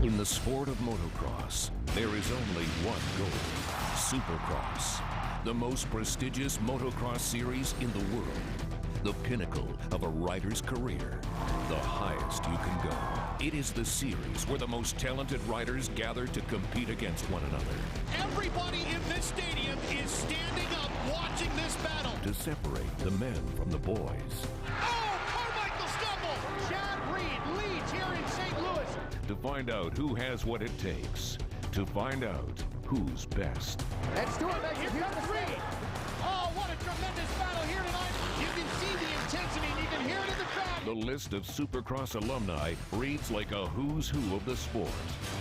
In the sport of motocross, there is only one goal: Supercross, the most prestigious motocross series in the world, the pinnacle of a rider's career, the highest you can go. It is the series where the most talented riders gather to compete against one another. Everybody in this stadium is standing up watching this battle. To separate the men from the boys. Oh, Carmichael stumble! Chad Reid leads here in St. Louis. To find out who has what it takes. To find out who's best. And Stewart makes here comes Reid. Oh, what a tremendous battle here tonight. You can see the intensity and you can hear it in the crowd. The list of Supercross alumni reads like a who's who of the sport.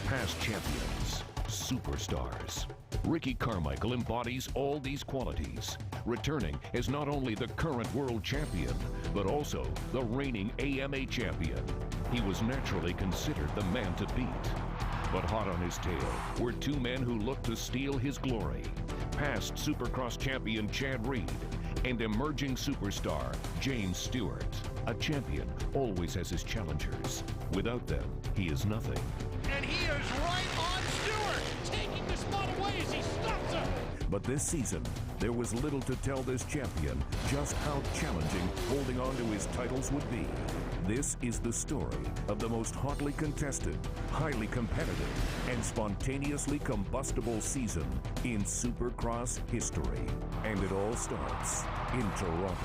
Past champions, superstars. Ricky Carmichael embodies all these qualities, returning as not only the current world champion, but also the reigning AMA champion. He was naturally considered the man to beat. But hot on his tail were two men who looked to steal his glory. Past Supercross champion Chad Reid and emerging superstar James Stewart. A champion always has his challengers. Without them, he is nothing. And he is right on Stewart, taking the spot away as he stops him. But this season, there was little to tell this champion just how challenging holding on to his titles would be. This is the story of the most hotly contested, highly competitive, and spontaneously combustible season in Supercross history. And it all starts in Toronto.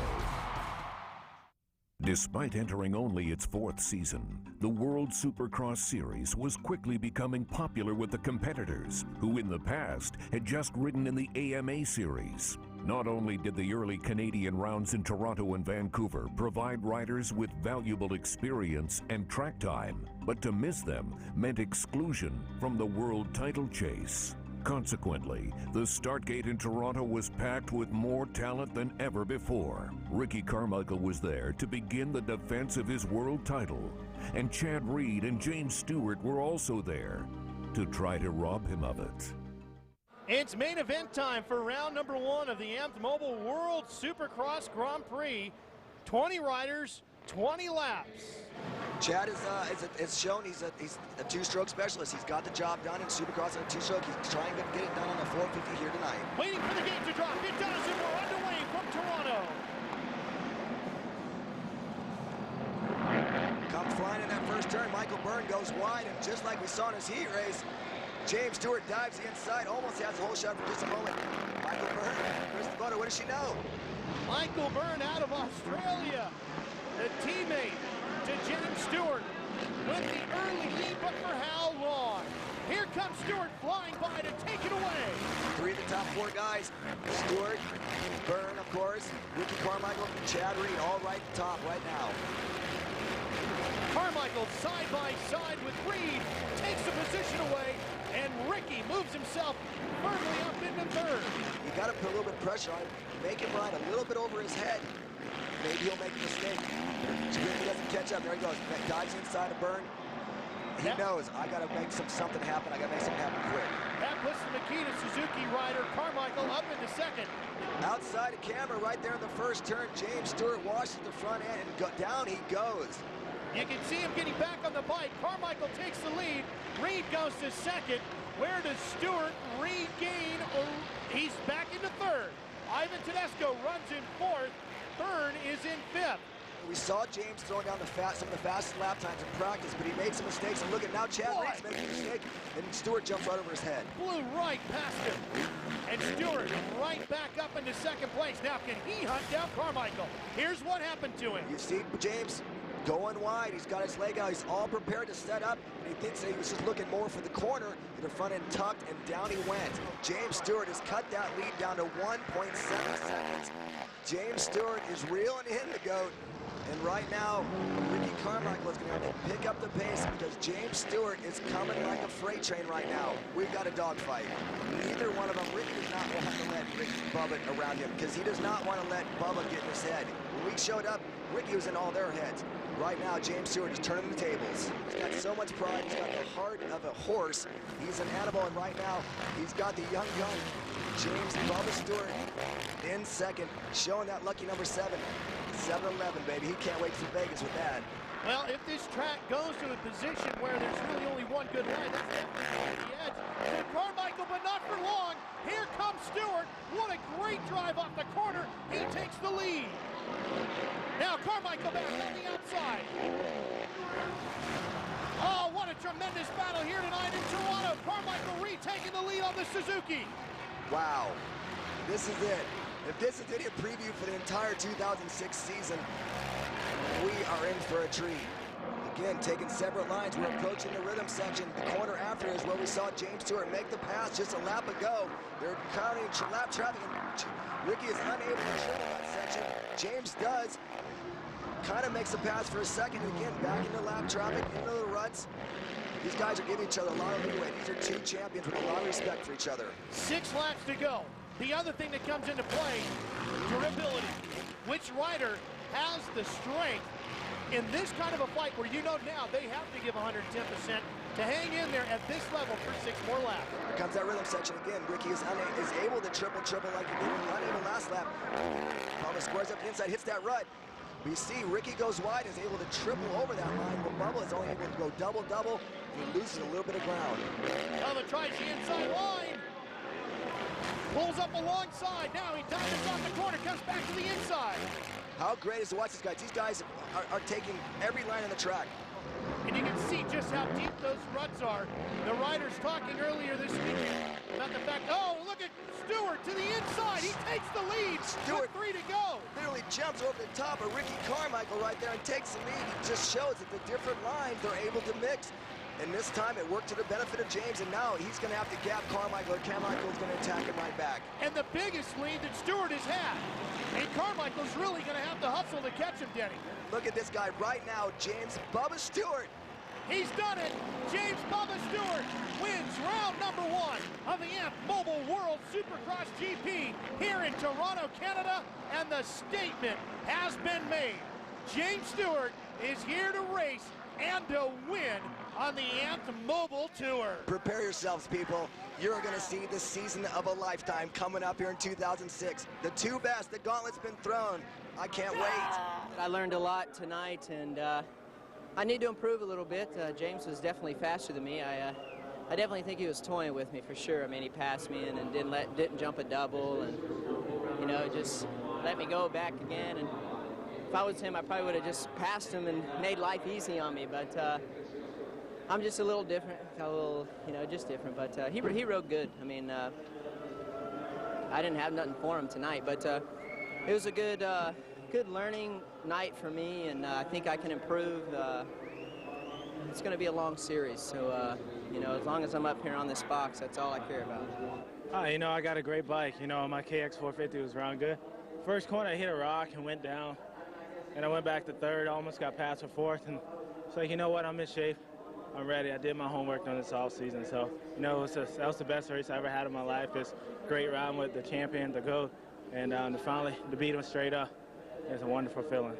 Despite entering only its fourth season, the World Supercross Series was quickly becoming popular with the competitors, who in the past had just ridden in the AMA Series. Not only did the early Canadian rounds in Toronto and Vancouver provide riders with valuable experience and track time, but to miss them meant exclusion from the world title chase. Consequently, the start gate in Toronto was packed with more talent than ever before. Ricky Carmichael was there to begin the defense of his world title, and Chad Reid and James Stewart were also there to try to rob him of it. It's main event time for round number one of the Amped Mobile World Supercross Grand Prix. 20 riders, 20 laps. Chad it's shown he's a two-stroke specialist. He's got the job done in Supercross on a two-stroke. He's trying to get it done on a 450 here tonight. Waiting for the gate to drop. It does, and we're underway from Toronto. Comes flying in that first turn. Michael Byrne goes wide, and just like we saw in his heat race, James Stewart dives the inside, almost has a whole shot for just a moment. Michael Byrne, Chris Bubba, what does she know? Michael Byrne out of Australia, the teammate to James Stewart with the early lead, but for how long? Here comes Stewart flying by to take it away. Three of the top four guys, Stewart, Byrne, of course, Ricky Carmichael, Chad Reid, all right at the top right now. Carmichael side by side with Reid, takes the position away, and Ricky moves himself firmly up into third. You got to put a little bit of pressure on him, make him ride a little bit over his head. Maybe he'll make a mistake. He doesn't catch up. There he goes. Dives inside of Byrne. He knows, I got to make something happen. I got to make something happen quick. That puts the Makita Suzuki rider Carmichael up into second. Outside of camera, right there in the first turn, James Stewart washes the front end, and down he goes. You can see him getting back on the bike. Carmichael takes the lead. Reid goes to second. Where does Stewart regain? He's back into third. Ivan Tedesco runs in fourth. Byrne is in fifth. We saw James throwing down some of the fastest lap times in practice, but he made some mistakes. And look at now, Chad Reid's making a mistake, and Stewart jumps right over his head. Blew right past him. And Stewart right back up into second place. Now can he hunt down Carmichael? Here's what happened to him. You see James going wide. He's got his leg out. He's all prepared to set up. And he thinks that he was just looking more for the corner. The front end tucked, and down he went. James Stewart has cut that lead down to 1.7 seconds. James Stewart is reeling in the goat. And right now, Ricky Carmichael is going to have to pick up the pace because James Stewart is coming like a freight train right now. We've got a dogfight. Neither one of them, Ricky does not want to let Bubba around him because he does not want to let Bubba get in his head. When we showed up, Ricky was in all their heads. Right now, James Stewart is turning the tables. He's got so much pride. He's got the heart of a horse. He's an animal, and right now, he's got the young gun, James Bubba Stewart, in second, showing that lucky number 7. 7-11, baby. He can't wait for Vegas with that. Well, if this track goes to a position where there's really only one good line, that's definitely the edge. And Carmichael, but not for long. Here comes Stewart. What a great drive off the corner. He takes the lead. Now Carmichael back on the outside. Oh, what a tremendous battle here tonight in Toronto. Carmichael Reid taking the lead on the Suzuki. Wow, this is it. If this is any preview for the entire 2006 season, we are in for a treat. Again, taking several lines, we're approaching the rhythm section. The corner after is where we saw James Stewart make the pass just a lap ago. They're counting lap traffic, and Ricky is unable to trim that section. James does. Kind of makes a pass for a second. Again, back into lap traffic, into the ruts. These guys are giving each other a lot of leeway. These are two champions with a lot of respect for each other. 6 laps to go. The other thing that comes into play, durability. Which rider has the strength in this kind of a fight where you know now they have to give 110% to hang in there at this level for 6 more laps. Here comes that rhythm section again. Ricky is able to triple like he did unable last lap. Bubba squares up the inside, hits that rut. We see Ricky goes wide, is able to triple over that line, but Bubble is only able to go double, and he loses a little bit of ground. Bubba tries the inside line. Pulls up alongside. Now he dives off the corner, comes back to the inside. How great is to watch these guys. These guys are taking every line on the track. And you can see just how deep those ruts are. The riders talking earlier this weekend about the fact, oh, look at Stewart to the inside. He takes the lead. Stewart, with 3 to go. Literally jumps over the top of Ricky Carmichael right there and takes the lead. It just shows that the different lines they're able to mix. And this time it worked to the benefit of James, and now he's going to have to gap Carmichael, or Carmichael is going to attack him right back. And the biggest lead that Stewart has had. And Carmichael's really going to have to hustle to catch him, Denny. Look at this guy right now, James Bubba Stewart. He's done it. James Bubba Stewart wins round number 1 of the Mobile World Supercross GP here in Toronto, Canada, and the statement has been made. James Stewart is here to race and to win on the Mobile Tour. Prepare yourselves, people. You're going to see the season of a lifetime coming up here in 2006. The 2 best, the gauntlet's been thrown. I can't wait. I learned a lot tonight, and I need to improve a little bit. James was definitely faster than me. I definitely think he was toying with me for sure. I mean, he passed me and didn't jump a double, and you know, just let me go back again. And if I was him, I probably would have just passed him and made life easy on me. But I'm just a little different, just different. But he rode good. I mean, I didn't have nothing for him tonight, but it was a good learning night for me, and I think I can improve. It's going to be a long series, so as long as I'm up here on this box, that's all I care about. I got a great bike. My KX 450 was running good. First corner, I hit a rock and went down, and I went back to third, almost got past for fourth, and it's like, you know what, I'm in shape. I'm ready. I did my homework on this off season, so that was the best race I ever had in my life. It's a great ride with the champion, the GOAT, and to beat him straight up. It's a wonderful feeling.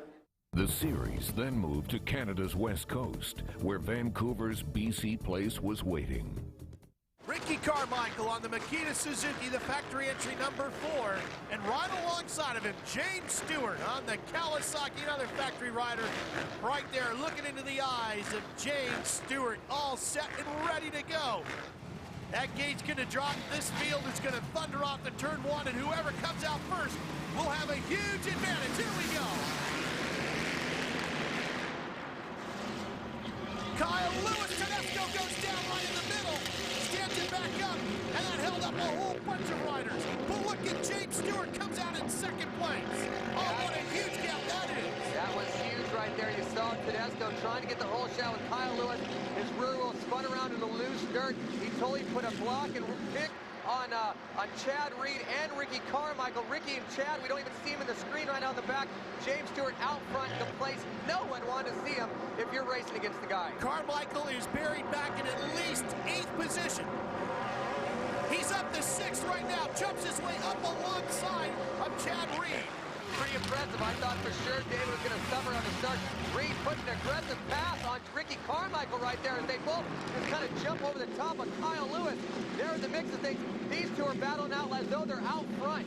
The series then moved to Canada's west coast, where Vancouver's BC Place was waiting. Ricky Carmichael on the Makita Suzuki, the factory entry number 4, and right alongside of him, James Stewart on the Kawasaki, another factory rider, right there looking into the eyes of James Stewart, all set and ready to go. That gate's going to drop. This field is going to thunder off the turn 1, and whoever comes out first will have a huge advantage. Here we go. Kyle Lewis, Tedesco goes down right in the middle, stands it back up, and that held up a whole bunch of riders. But look at James Stewart comes out in second place. Oh, what a huge gap that is. That was huge right there. You saw Tedesco trying to get the whole shot with Kyle Lewis. His rear wheel spun around in the loose dirt. He totally put a block and pick on Chad Reid and Ricky Carmichael. Ricky and Chad, we don't even see him in the screen right now in the back. James Stewart out front, the place no one wanted to see him if you're racing against the guy. Carmichael is buried back in at least 8th position. He's up to 6th right now, jumps his way up alongside of Chad Reid. Pretty impressive. I thought for sure David was going to suffer on the start. Reid put an aggressive pass on Ricky Carmichael right there as they both just kind of jump over the top of Kyle Lewis. There in the mix of things, these two are battling out as though they're out front.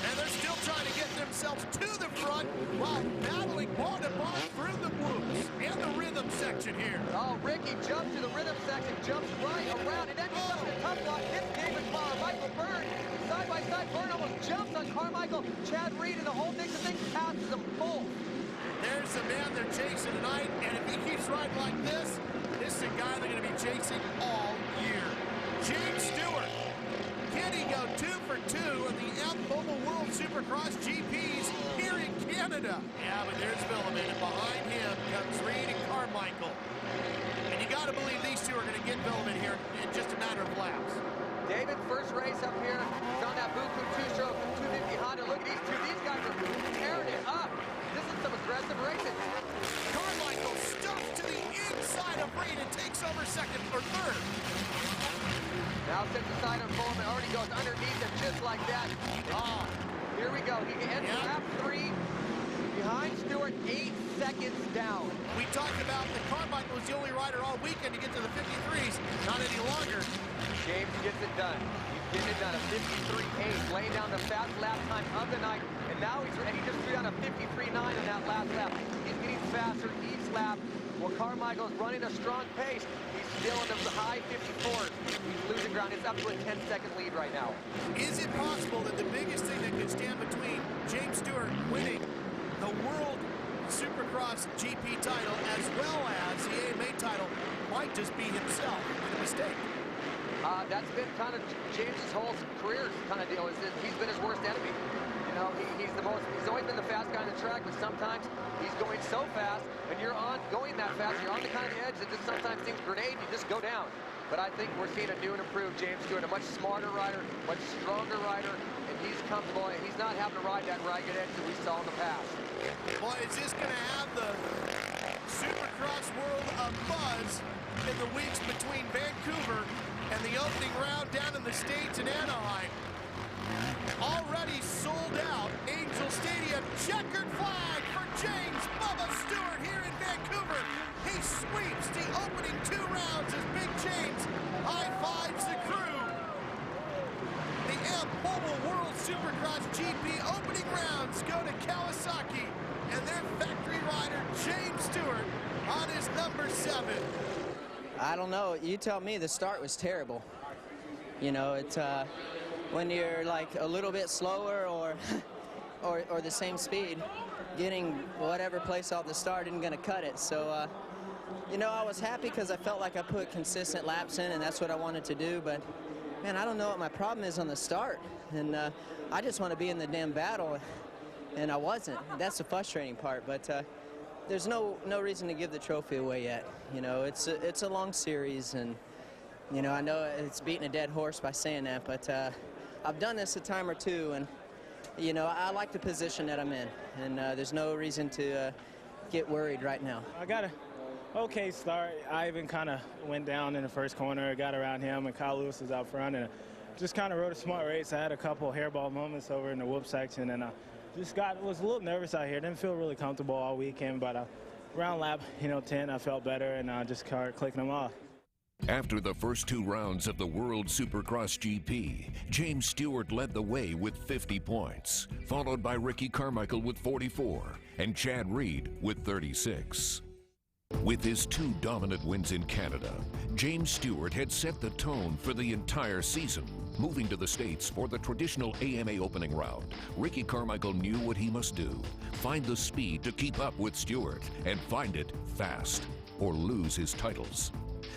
And they're still trying to get themselves to the front while battling ball to ball through the whoops and the rhythm section here. Oh, Ricky jumps to the rhythm section, jumps right around, and then gets up in a tough block, hits David Carmichael. Byrne, side by side, Byrne almost jumps on Carmichael. Chad Reid, and the whole thing passes them both. There's the man they're chasing tonight, and if he keeps riding like this is the guy they're going to be chasing all year. James Stewart. Can he go 2 for 2 in the Bubble World Supercross GPs here in Canada? Yeah, but there's Billman, and behind him comes Reid and Carmichael. And you got to believe these two are going to get Billman here in just a matter of laps. David, first race up here. He's on that Buku 2-stroke 250 Honda. Look at these two. These guys are tearing it up. This is some aggressive racing. Carmichael stuffed to the inside of Reid and takes over second or third. Now sits aside on Pullman, already goes underneath him just like that. Oh, here we go. He ends lap 3 behind Stewart, 8 seconds down. We talked about that Carmichael was the only rider all weekend to get to the 53s. Not any longer. James gets it done. He's getting it done, a 53.8, laying down the fast lap time of the night. And now he just threw down a 53.9 in that last lap. He's getting faster each lap. While Carmichael's running a strong pace, he's still in the high 54s. He's losing ground. It's up to a 10-second lead right now. Is it possible that the biggest thing that could stand between James Stewart winning the World Supercross GP title as well as the AMA title might just be himself with a mistake? That's been kind of James's whole career kind of deal. He's been his worst enemy. You know, he's always been the fast guy on the track, but sometimes he's going so fast, and you're going that fast, you're on the kind of edge that just sometimes things grenade, you just go down. But I think we're seeing a new and improved James Stewart, a much smarter rider, much stronger rider, and he's comfortable, and he's not having to ride that ragged edge that we saw in the past. Boy, is this going to have the Supercross world a buzz in the weeks between Vancouver and the opening round down in the States in Anaheim. Already sold out, Angel Stadium, checkered flag for James Bubba Stewart here in Vancouver. He sweeps the opening 2 rounds as Big James high-fives the crew. The Bobble World Supercross GP opening rounds go to Kawasaki and their factory rider James Stewart on his number 7. I don't know. You tell me. The start was terrible. You know, it's when you're like a little bit slower or the same speed, getting whatever place off the start isn't going to cut it. So, you know, I was happy because I felt like I put consistent laps in, and that's what I wanted to do. But, man, I don't know what my problem is on the start. And I just want to be in the damn battle, and I wasn't. That's the frustrating part. But there's no reason to give the trophy away yet. You know, it's a long series, and, you know, I know it's beating a dead horse by saying that, but I've done this a time or two, and, you know, I like the position that I'm in, and there's no reason to get worried right now. I got an okay start. Ivan kind of went down in the first corner, got around him, and Kyle Lewis was out front, and just kind of rode a smart race. I had a couple hairball moments over in the whoop section, and just was a little nervous out here. Didn't feel really comfortable all weekend, but around lap 10, I felt better, and just started clicking them off. After the first 2 rounds of the World Supercross GP, James Stewart led the way with 50 points, followed by Ricky Carmichael with 44 and Chad Reid with 36. With his 2 dominant wins in Canada, James Stewart had set the tone for the entire season. Moving to the States for the traditional AMA opening round, Ricky Carmichael knew what he must do: find the speed to keep up with Stewart and find it fast, or lose his titles.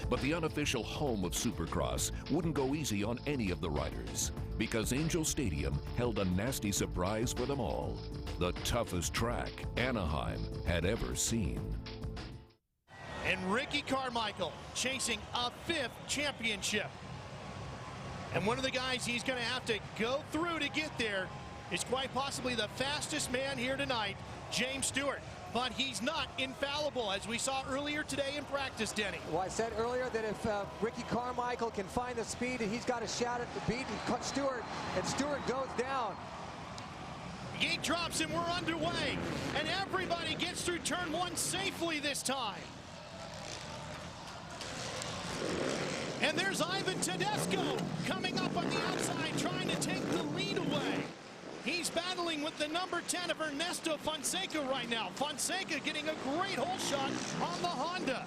But the unofficial home of Supercross wouldn't go easy on any of the riders, because Angel Stadium held a nasty surprise for them all: the toughest track Anaheim had ever seen. And Ricky Carmichael chasing a 5th championship. And one of the guys he's going to have to go through to get there is quite possibly the fastest man here tonight, James Stewart. But he's not infallible, as we saw earlier today in practice, Denny. Well, I said earlier that if Ricky Carmichael can find the speed, he's got a shot at beating Stewart, and Stewart goes down. Gate drops and we're underway. And everybody gets through turn 1 safely this time. And there's Ivan Tedesco coming up on the outside, trying to take the lead away. He's battling with the number 10 of Ernesto Fonseca right now. Fonseca getting a great hole shot on the Honda.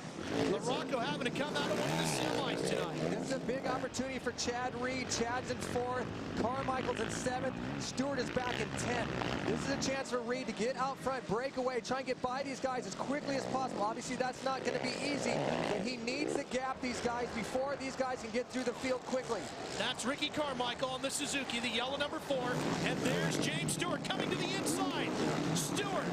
LaRocco having to come out of one of the semis tonight. This is a big opportunity for Chad Reid. Chad's in 4th. Carmichael's in 7th. Stewart is back in 10th. This is a chance for Reid to get out front, break away, try and get by these guys as quickly as possible. Obviously, that's not going to be easy, but he needs to gap these guys before these guys can get through the field quickly. That's Ricky Carmichael on the Suzuki, the yellow number 4. And there's James Stewart coming to the inside. Stewart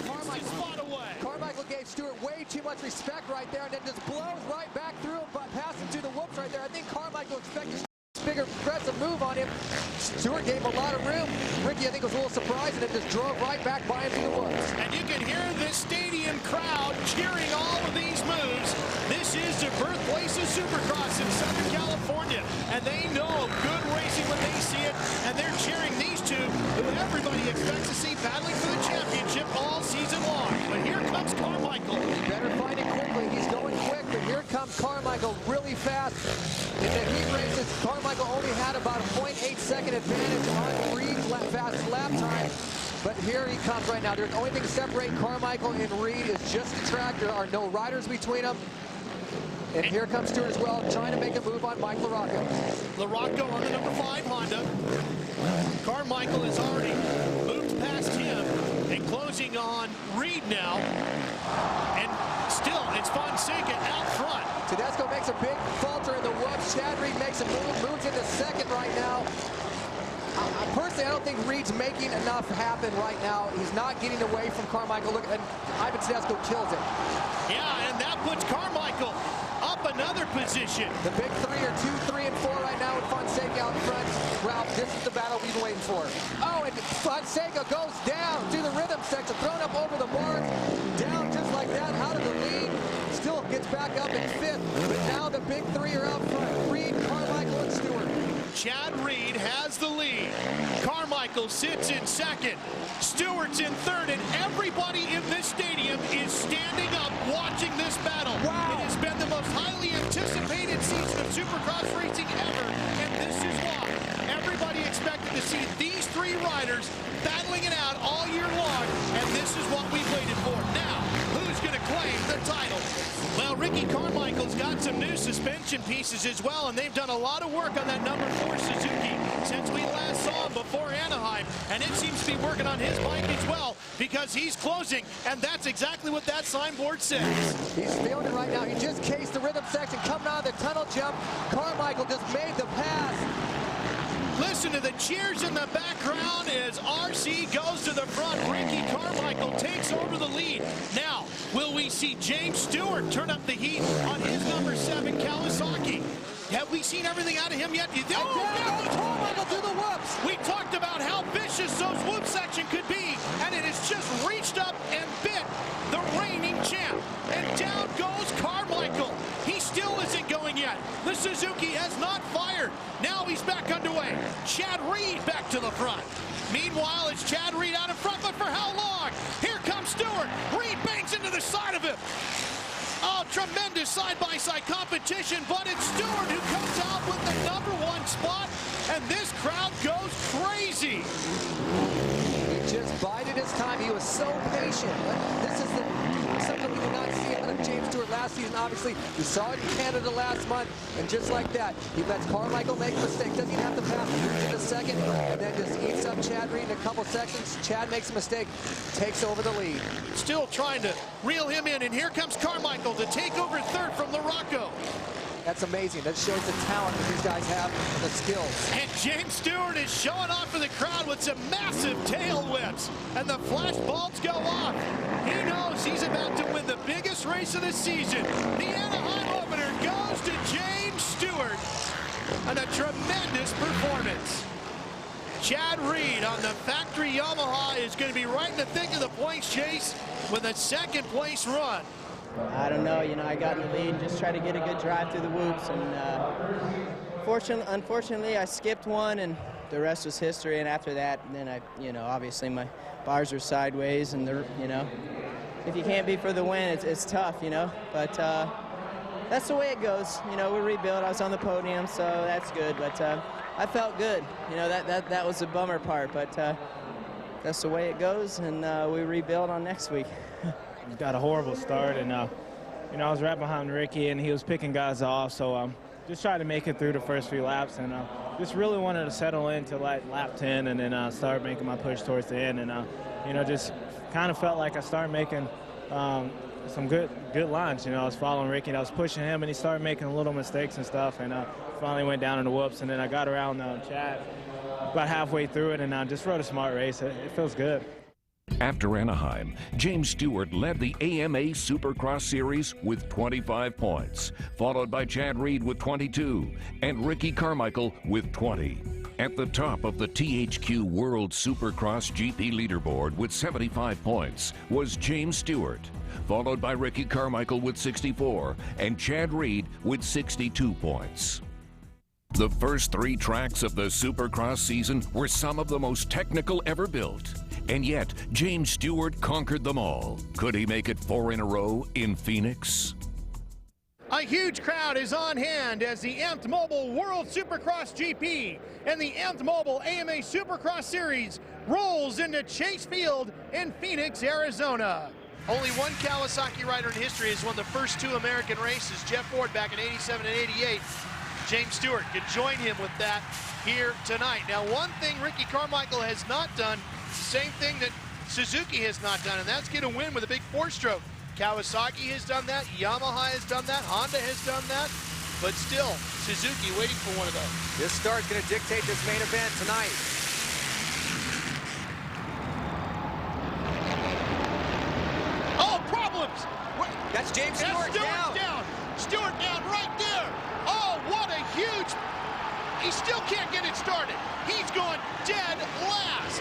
gets his spot away. Carmichael gave Stewart way too much respect right there, and then just blows right back through him, but passing through the whoops right there. I think Carmichael expected a bigger aggressive move on him. Stewart gave him a lot of room. Ricky, I think, was a little surprised, and then just drove right back by him through the whoops. And you can hear this stadium crowd cheering all of these moves. This is the birthplace of Supercross in Southern California, and they know good racing when they see it, and they're cheering these two who everybody expects to see battling for the championship all season long. But here comes Carmichael. He better find it quickly. He's going quick, but here comes Carmichael really fast. In the heat races, Carmichael only had about a 0.8-second advantage on Reid's fastest lap time. But here he comes right now. The only thing separating Carmichael and Reid is just the track. There are no riders between them. And here comes Stewart as well, trying to make a move on Mike LaRocco. LaRocco on the number 5 Honda. Carmichael has already moved past him and closing on Reid now. And still, it's Fonseca out front. Tedesco makes a big falter in the whoops. Chad Reid makes a move, moves into 2nd right now. Personally, I don't think Reid's making enough happen right now. He's not getting away from Carmichael. Look, and Ivan Tedesco kills it. Yeah, and that puts Carmichael up another position. The big 3 are 2, 3, and 4 right now with Fonseca out front. Ralph, this is the battle we've been waiting for. Oh, and Fonseca goes down through the rhythm section, thrown up over the mark, down just like that, out of the lead. Still gets back up in 5th, but now the big 3 are out front. Reid, Carmichael, and Stewart. Chad Reid has the lead. Carmichael sits in 2nd. Stewart's in 3rd, and everybody in this stadium is standing up watching this battle. Wow. It has been the most highly anticipated season of Supercross racing ever, and this is why. Everybody expected to see these 3 riders battling it out all year long, and this is what we've waited for. Now, who's going to claim the title? Well, Ricky Carmichael's got some new suspension pieces as well, and they've done a lot of work on that number 4 Suzuki since we last saw him before Anaheim, and it seems to be working on his bike as well because he's closing, and that's exactly what that signboard says. He's feeling it right now. He just cased the rhythm section, coming out of the tunnel jump. Carmichael just made the pass. Listen to the cheers in the background as RC goes to the front. Ricky Carmichael takes over the lead. Now, will we see James Stewart turn up the heat on his number 7 Kawasaki? Have we seen everything out of him yet? Carmichael do the whoops. We talked about how vicious those whoop section could be, and it has just reached up and bit the reigning champ. And down goes Carmichael. He still isn't going yet. The Suzuki has not fired. Now he's back underway. Chad Reid back to the front. Meanwhile, it's Chad Reid out in front, but for how long? Here comes Stewart. Reid bangs into the side of him. Oh, tremendous side-by-side competition, but it's Stewart who comes out with the number 1 spot, and this crowd goes crazy. He just bided his time. He was so patient. This is something we did not see out of James Stewart last season. Obviously, we saw it in Canada last month, and just like that, he lets Carmichael make a mistake. Doesn't even have to pass him in a second, and then just eats up Chad Reid in a couple seconds. Chad makes a mistake, takes over the lead. Still trying to reel him in, and here comes Carmichael to take over 3rd from LaRocco. That's amazing. That shows the talent that these guys have and the skills. And James Stewart is showing off for the crowd with some massive tail whips. And the flash bulbs go off. He knows he's about to win the biggest race of the season. The Anaheim opener goes to James Stewart. And a tremendous performance. Chad Reid on the factory Yamaha is going to be right in the thick of the points chase with a 2nd place run. I don't know, I got in the lead and just tried to get a good drive through the whoops, and unfortunately I skipped one, and the rest was history. And after that, then obviously my bars are sideways, and if you can't be for the win, it's tough, but that's the way it goes. We rebuild. I was on the podium, so that's good, but I felt good. You know, that was the bummer part, but that's the way it goes, and we rebuild on next week. He's got a horrible start, and you know, I was right behind Ricky, and he was picking guys off, so just tried to make it through the first few laps, and just really wanted to settle into like lap 10, and then start making my push towards the end, and you know, just kind of felt like I started making some good lines. You know, I was following Ricky, and I was pushing him, and he started making little mistakes and stuff, and finally went down in the whoops, and then I got around Chad about halfway through it, and just rode a smart race. It feels good. After Anaheim, James Stewart led the AMA Supercross Series with 25 points, followed by Chad Reid with 22 and Ricky Carmichael with 20. At the top of the THQ World Supercross GP leaderboard with 75 points was James Stewart, followed by Ricky Carmichael with 64 and Chad Reid with 62 points. The first 3 tracks of the Supercross season were some of the most technical ever built. And yet, James Stewart conquered them all. Could he make it 4 in a row in Phoenix? A huge crowd is on hand as the Amped Mobile World Supercross GP and the Amped Mobile AMA Supercross Series rolls into Chase Field in Phoenix, Arizona. Only one Kawasaki rider in history has won the first 2 American races, Jeff Ford back in '87 and '88. James Stewart could join him with that here tonight. Now, one thing Ricky Carmichael has not done, same thing that Suzuki has not done, and that's get a win with a big 4-stroke. Kawasaki has done that, Yamaha has done that, Honda has done that, but still, Suzuki waiting for one of those. This start's going to dictate this main event tonight. Oh, problems! That's James Stewart down. Stewart down right there. Oh, what a huge... He still can't get it started. He's going dead last.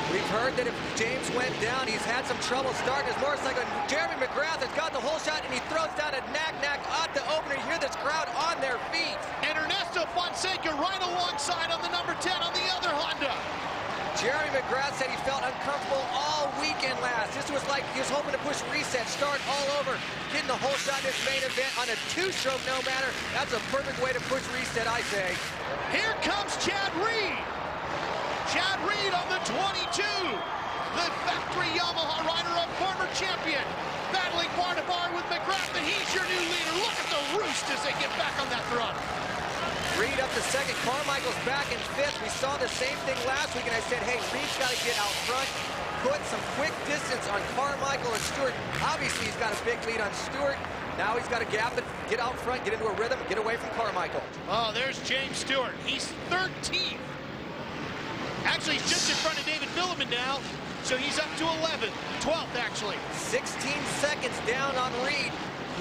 We've heard that if James went down, he's had some trouble starting his motorcycle. Jeremy Mcgrath has got the whole shot, and he throws down a knack at the opener. You hear this crowd on their feet. And Ernesto Fonseca right alongside on the number 10 on the other Honda. Jeremy Mcgrath said he felt uncomfortable all weekend last. This was like he was hoping to push reset, start all over, getting the whole shot in this main event on a 2-stroke no matter. That's a perfect way to push reset, I say. Here comes Chad Reid. Chad Reid on the 22. The factory Yamaha rider, a former champion, battling bar to bar with Mcgrath, and he's your new leader. Look at the roost as they get back on that run. Reid up to second. Carmichael's back in 5th. We saw the same thing last week, and I said, hey, Reid's got to get out front, put some quick distance on Carmichael and Stewart. Obviously, he's got a big lead on Stewart. Now he's got to gap it, get out front, get into a rhythm, get away from Carmichael. Oh, there's James Stewart. He's 13th. Actually, he's just in front of David Milliman now, so he's up to 11th, 12th actually. 16 seconds down on Reid.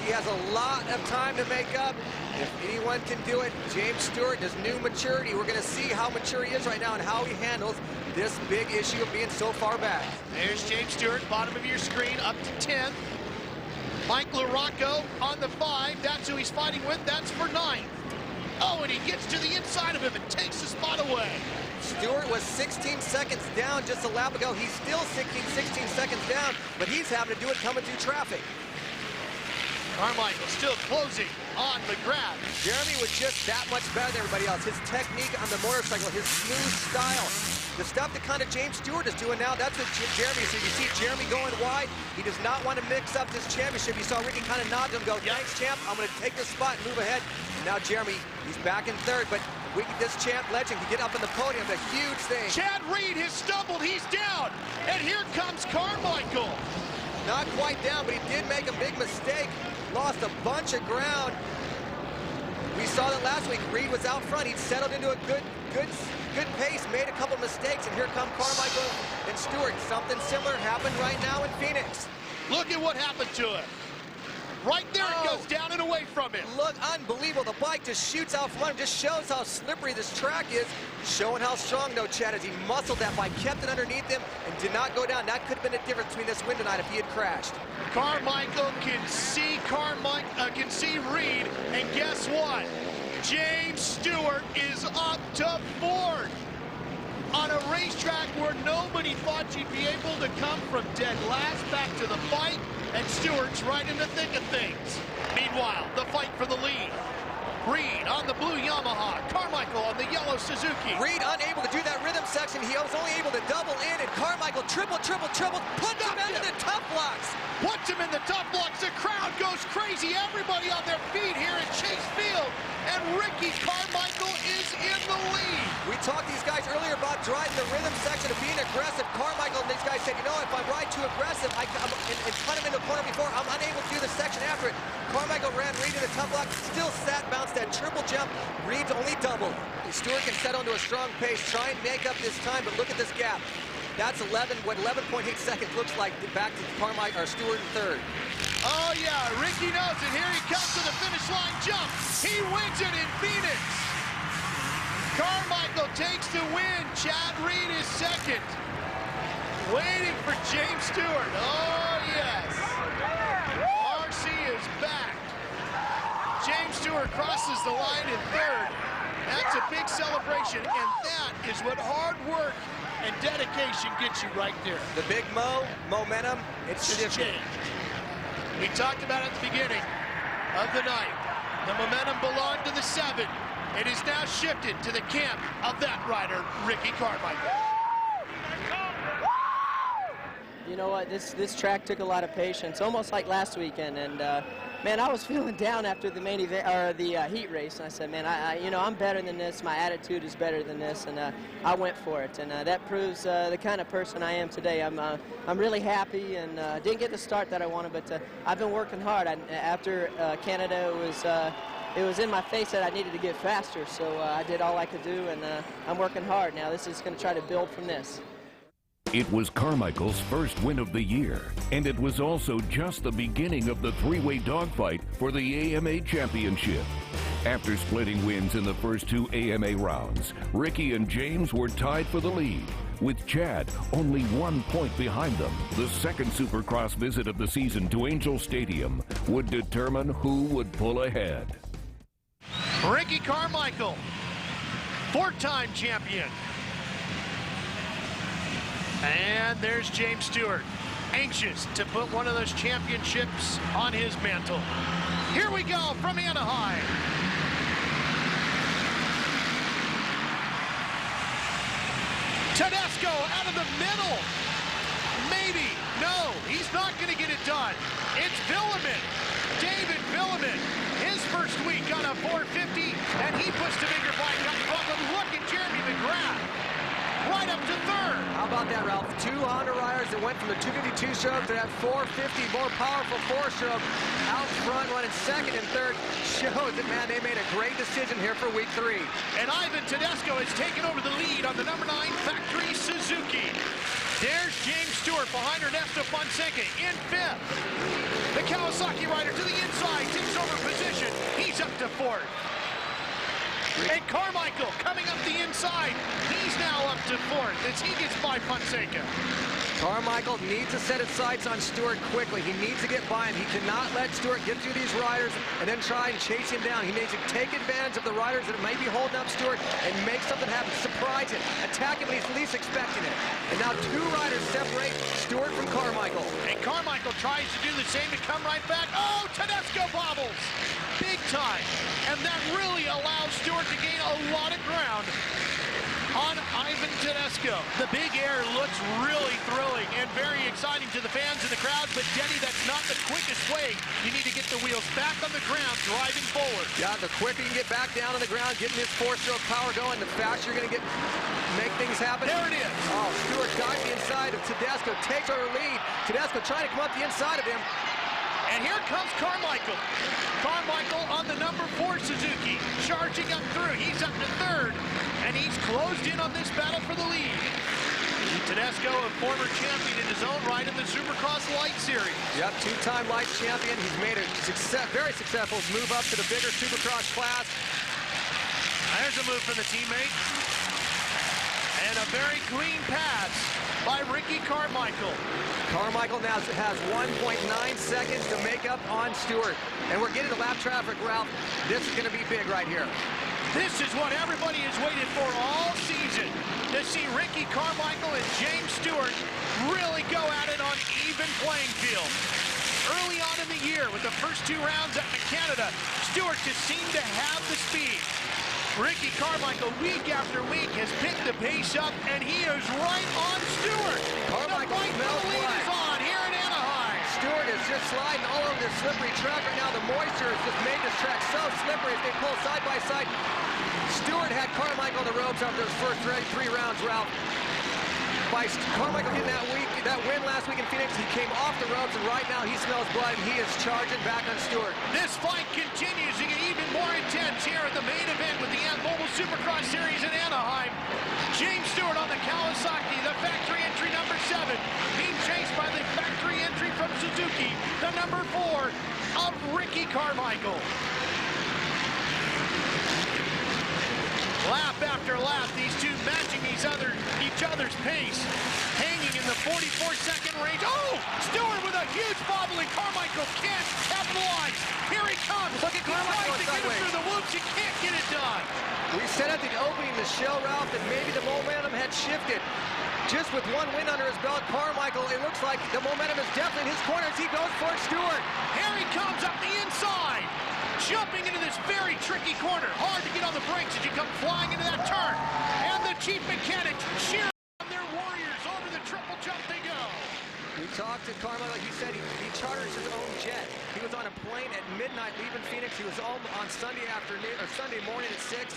He has a lot of time to make up. If anyone can do it, James Stewart, his new maturity. We're going to see how mature he is right now and how he handles this big issue of being so far back. There's James Stewart, bottom of your screen, up to 10th. Mike LaRocco on the 5. That's who he's fighting with. That's for 9th. Oh, and he gets to the inside of him and takes the spot away. Stewart was 16 seconds down just a lap ago. He's still 16 seconds down, but he's having to do it coming through traffic. Carmichael still closing on Mcgrath. Jeremy was just that much better than everybody else. His technique on the motorcycle, his smooth style, the stuff that kind of James Stewart is doing now, that's what Jeremy is. So you see Jeremy going wide. He does not want to mix up this championship. You saw Ricky kind of nod to him, go, thanks, champ. I'm going to take this spot and move ahead. Now Jeremy, he's back in 3rd, but this champ legend can get up on the podium, a huge thing. Chad Reid has stumbled, he's down, and here comes Carmichael. Not quite down, but he did make a big mistake. Lost a bunch of ground. We saw that last week. Reid was out front. He'd settled into a good pace, made a couple mistakes, and here come Carmichael and Stewart. Something similar happened right now in Phoenix. Look at what happened to him. Right there it goes down and away from him. Look, unbelievable. The bike just shoots out from under him, just shows how slippery this track is. Showing how strong, though, Chad, as he muscled that bike, kept it underneath him, and did not go down. That could have been the difference between this win tonight if he had crashed. Carmichael can see Reid, and guess what? James Stewart is up to 4th. On a racetrack where nobody thought you'd be able to come from dead last back to the fight, and Stewart's right in the thick of things. Meanwhile, the fight for the lead. Reid on the the blue Yamaha. Carmichael on the yellow Suzuki. Reid unable to do that rhythm section. He was only able to double in, and Carmichael triple, puts him into the tough blocks. Puts him in the tough blocks. The crowd goes crazy. Everybody on their feet here at Chase Field. And Ricky Carmichael is in the lead. We talked to these guys earlier about driving the rhythm section of being aggressive. Carmichael and these guys said, you know, if I ride too aggressive, and cut him in the corner before, I'm unable to do the section after it. Carmichael ran Reid in the tough block, still bounced that triple jump. Reid's only doubled. Stewart can settle into a strong pace, try and make up this time, but look at this gap. That's 11.8 seconds looks like back to Carmichael or Stewart in third. Oh yeah, Ricky knows it. Here he comes to the finish line jump. He wins it in Phoenix. Carmichael takes the win. Chad Reid is second. Waiting for James Stewart. Oh yes. RC is back. James Stewart crosses the line in third. That's a big celebration, and that is what hard work and dedication gets you right there. The big momentum, it's changed. We talked about it at the beginning of the night. The momentum belonged to the 7. It is now shifted to the camp of that rider, Ricky Carmichael. You know what, this track took a lot of patience, almost like last weekend, and man, I was feeling down after the main event, or the heat race, and I said, man, you know, I'm better than this, my attitude is better than this, and I went for it, and that proves the kind of person I am today. I'm really happy, and didn't get the start that I wanted, but I've been working hard. After Canada, it was in my face that I needed to get faster, so I did all I could do, and I'm working hard now. This is going to try to build from this. It was Carmichael's first win of the year, and it was also just the beginning of the three-way dogfight for the AMA Championship. After splitting wins in the first 2 AMA rounds, Ricky and James were tied for the lead, with Chad only 1 point behind them. The second Supercross visit of the season to Angel Stadium would determine who would pull ahead. Ricky Carmichael, 4-time champion. And there's James Stewart, anxious to put one of those championships on his mantle. Here we go from Anaheim. Tedesco out of the middle. Maybe. No, he's not going to get it done. It's Villemin. David Villemin. His first week on a 450, and he puts the bigger bike up front. But look at Jeremy Mcgrath. Right up to third. How about that, Ralph? 2 Honda riders that went from the 252 stroke to that 450, more powerful 4-stroke. Out front, running second and third. Shows that, man, they made a great decision here for week 3. And Ivan Tedesco has taken over the lead on the number 9 factory Suzuki. There's James Stewart behind Ernesto Fonseca in 5th. The Kawasaki rider to the inside takes over position. He's up to 4th. And Carmichael coming up the inside. He's now up to 4th as he gets by Fonseca. Carmichael needs to set his sights on Stewart quickly. He needs to get by him. He cannot let Stewart get through these riders and then try and chase him down. He needs to take advantage of the riders that may be holding up Stewart and make something happen. Surprise him. Attack him when he's least expecting it. And now 2 riders separate Stewart from Carmichael. And Carmichael tries to do the same to come right back. Oh, Tedesco bobbles. Big time. And that really allows Stewart to gain a lot of ground on Ivan Tedesco. The big air looks really thrilling and very exciting to the fans and the crowd, but Denny, that's not the quickest way. You need to get the wheels back on the ground, driving forward. Yeah, the quicker you can get back down on the ground, getting this 4-stroke power going, the faster you're going to make things happen. There it is. Oh, Stewart got the inside of Tedesco, takes over lead. Tedesco trying to come up the inside of him. And here comes Carmichael. Carmichael on the number 4 Suzuki, charging up through. He's up to 3rd, and he's closed in on this battle for the lead. Tedesco, a former champion in his own right in the Supercross Light Series. Yep, 2-time Light champion. He's made a very successful move up to the bigger Supercross class. There's a move from the teammate. And a very clean pass by Ricky Carmichael. Carmichael now has 1.9 seconds to make up on Stewart. And we're getting to lap traffic, Ralph. This is going to be big right here. This is what everybody has waited for all season, to see Ricky Carmichael and James Stewart really go at it on even playing field. early on in the year with the first 2 rounds at Canada. Stewart just seemed to have the speed. Ricky Carmichael, week after week, has picked the pace up, and he is right on Stewart. Carmichael smells blood is on here in Anaheim. Stewart is just sliding all over this slippery track right now. The moisture has just made this track so slippery as they pull side by side. Stewart had Carmichael on the ropes after his first 3 rounds, Ralph. By Carmichael getting that win last week in Phoenix, he came off the ropes, and right now he smells blood, and he is charging back on Stewart. This fight continues to get even more intense here at the main event with the Mobile Supercross Series in Anaheim. James Stewart on the Kawasaki, the factory entry number 7, being chased by the factory entry from Suzuki, the number 4 of Ricky Carmichael. Lap after lap, these two matching each other's pace, hanging in the 44-second range. Oh! Stewart with a huge bobble, and Carmichael can't capitalize. Here he comes. Look at Carmichael to get it through the whoops. You can't get it done. We said at the opening the show, Ralph, that maybe the momentum had shifted. Just with 1 win under his belt, Carmichael, it looks like the momentum is definitely in his corner as he goes for Stewart. Here he comes up the inside, jumping into this very tricky corner. Hard to get on the brakes as you come flying into that turn. And the chief mechanics cheering on their warriors. Over the triple jump they go. We talked to Carmichael. He said he charters his own jet. He was on a plane at midnight leaving Phoenix. He was home on Sunday afternoon or Sunday morning at 6.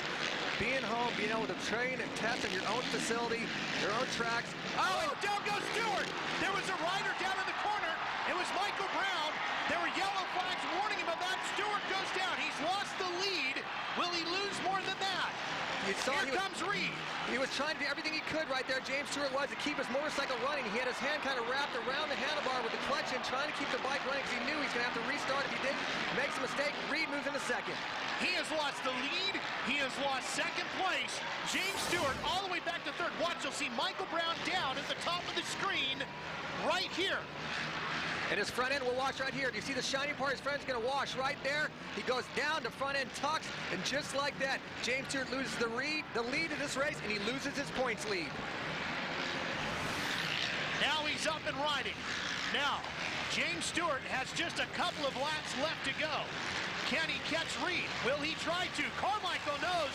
Being home, being able to train and test in your own facility, your own tracks. Oh, and down goes Stewart. There was a rider down in the corner. It was Michael Brown. There were yellow flags warning him of that. Stewart goes down. He's lost the lead. Will he lose more than that? Here comes Reid. He was trying to do everything he could right there, James Stewart was, to keep his motorcycle running. He had his hand kind of wrapped around the handlebar with the clutch in, trying to keep the bike running because he knew he's going to have to restart. If he did, makes a mistake, Reid moves into second. He has lost the lead. He has lost second place. James Stewart all the way back to third. Watch, you'll see Michael Brown down at the top of the screen right here. And his front end will wash right here. Do you see the shiny part? His front end's going to wash right there. He goes down to front end tucks, and just like that, James Stewart loses the lead of this race, and he loses his points lead. Now he's up and riding. Now, James Stewart has just a couple of laps left to go. Can he catch Reid? Will he try to? Carmichael knows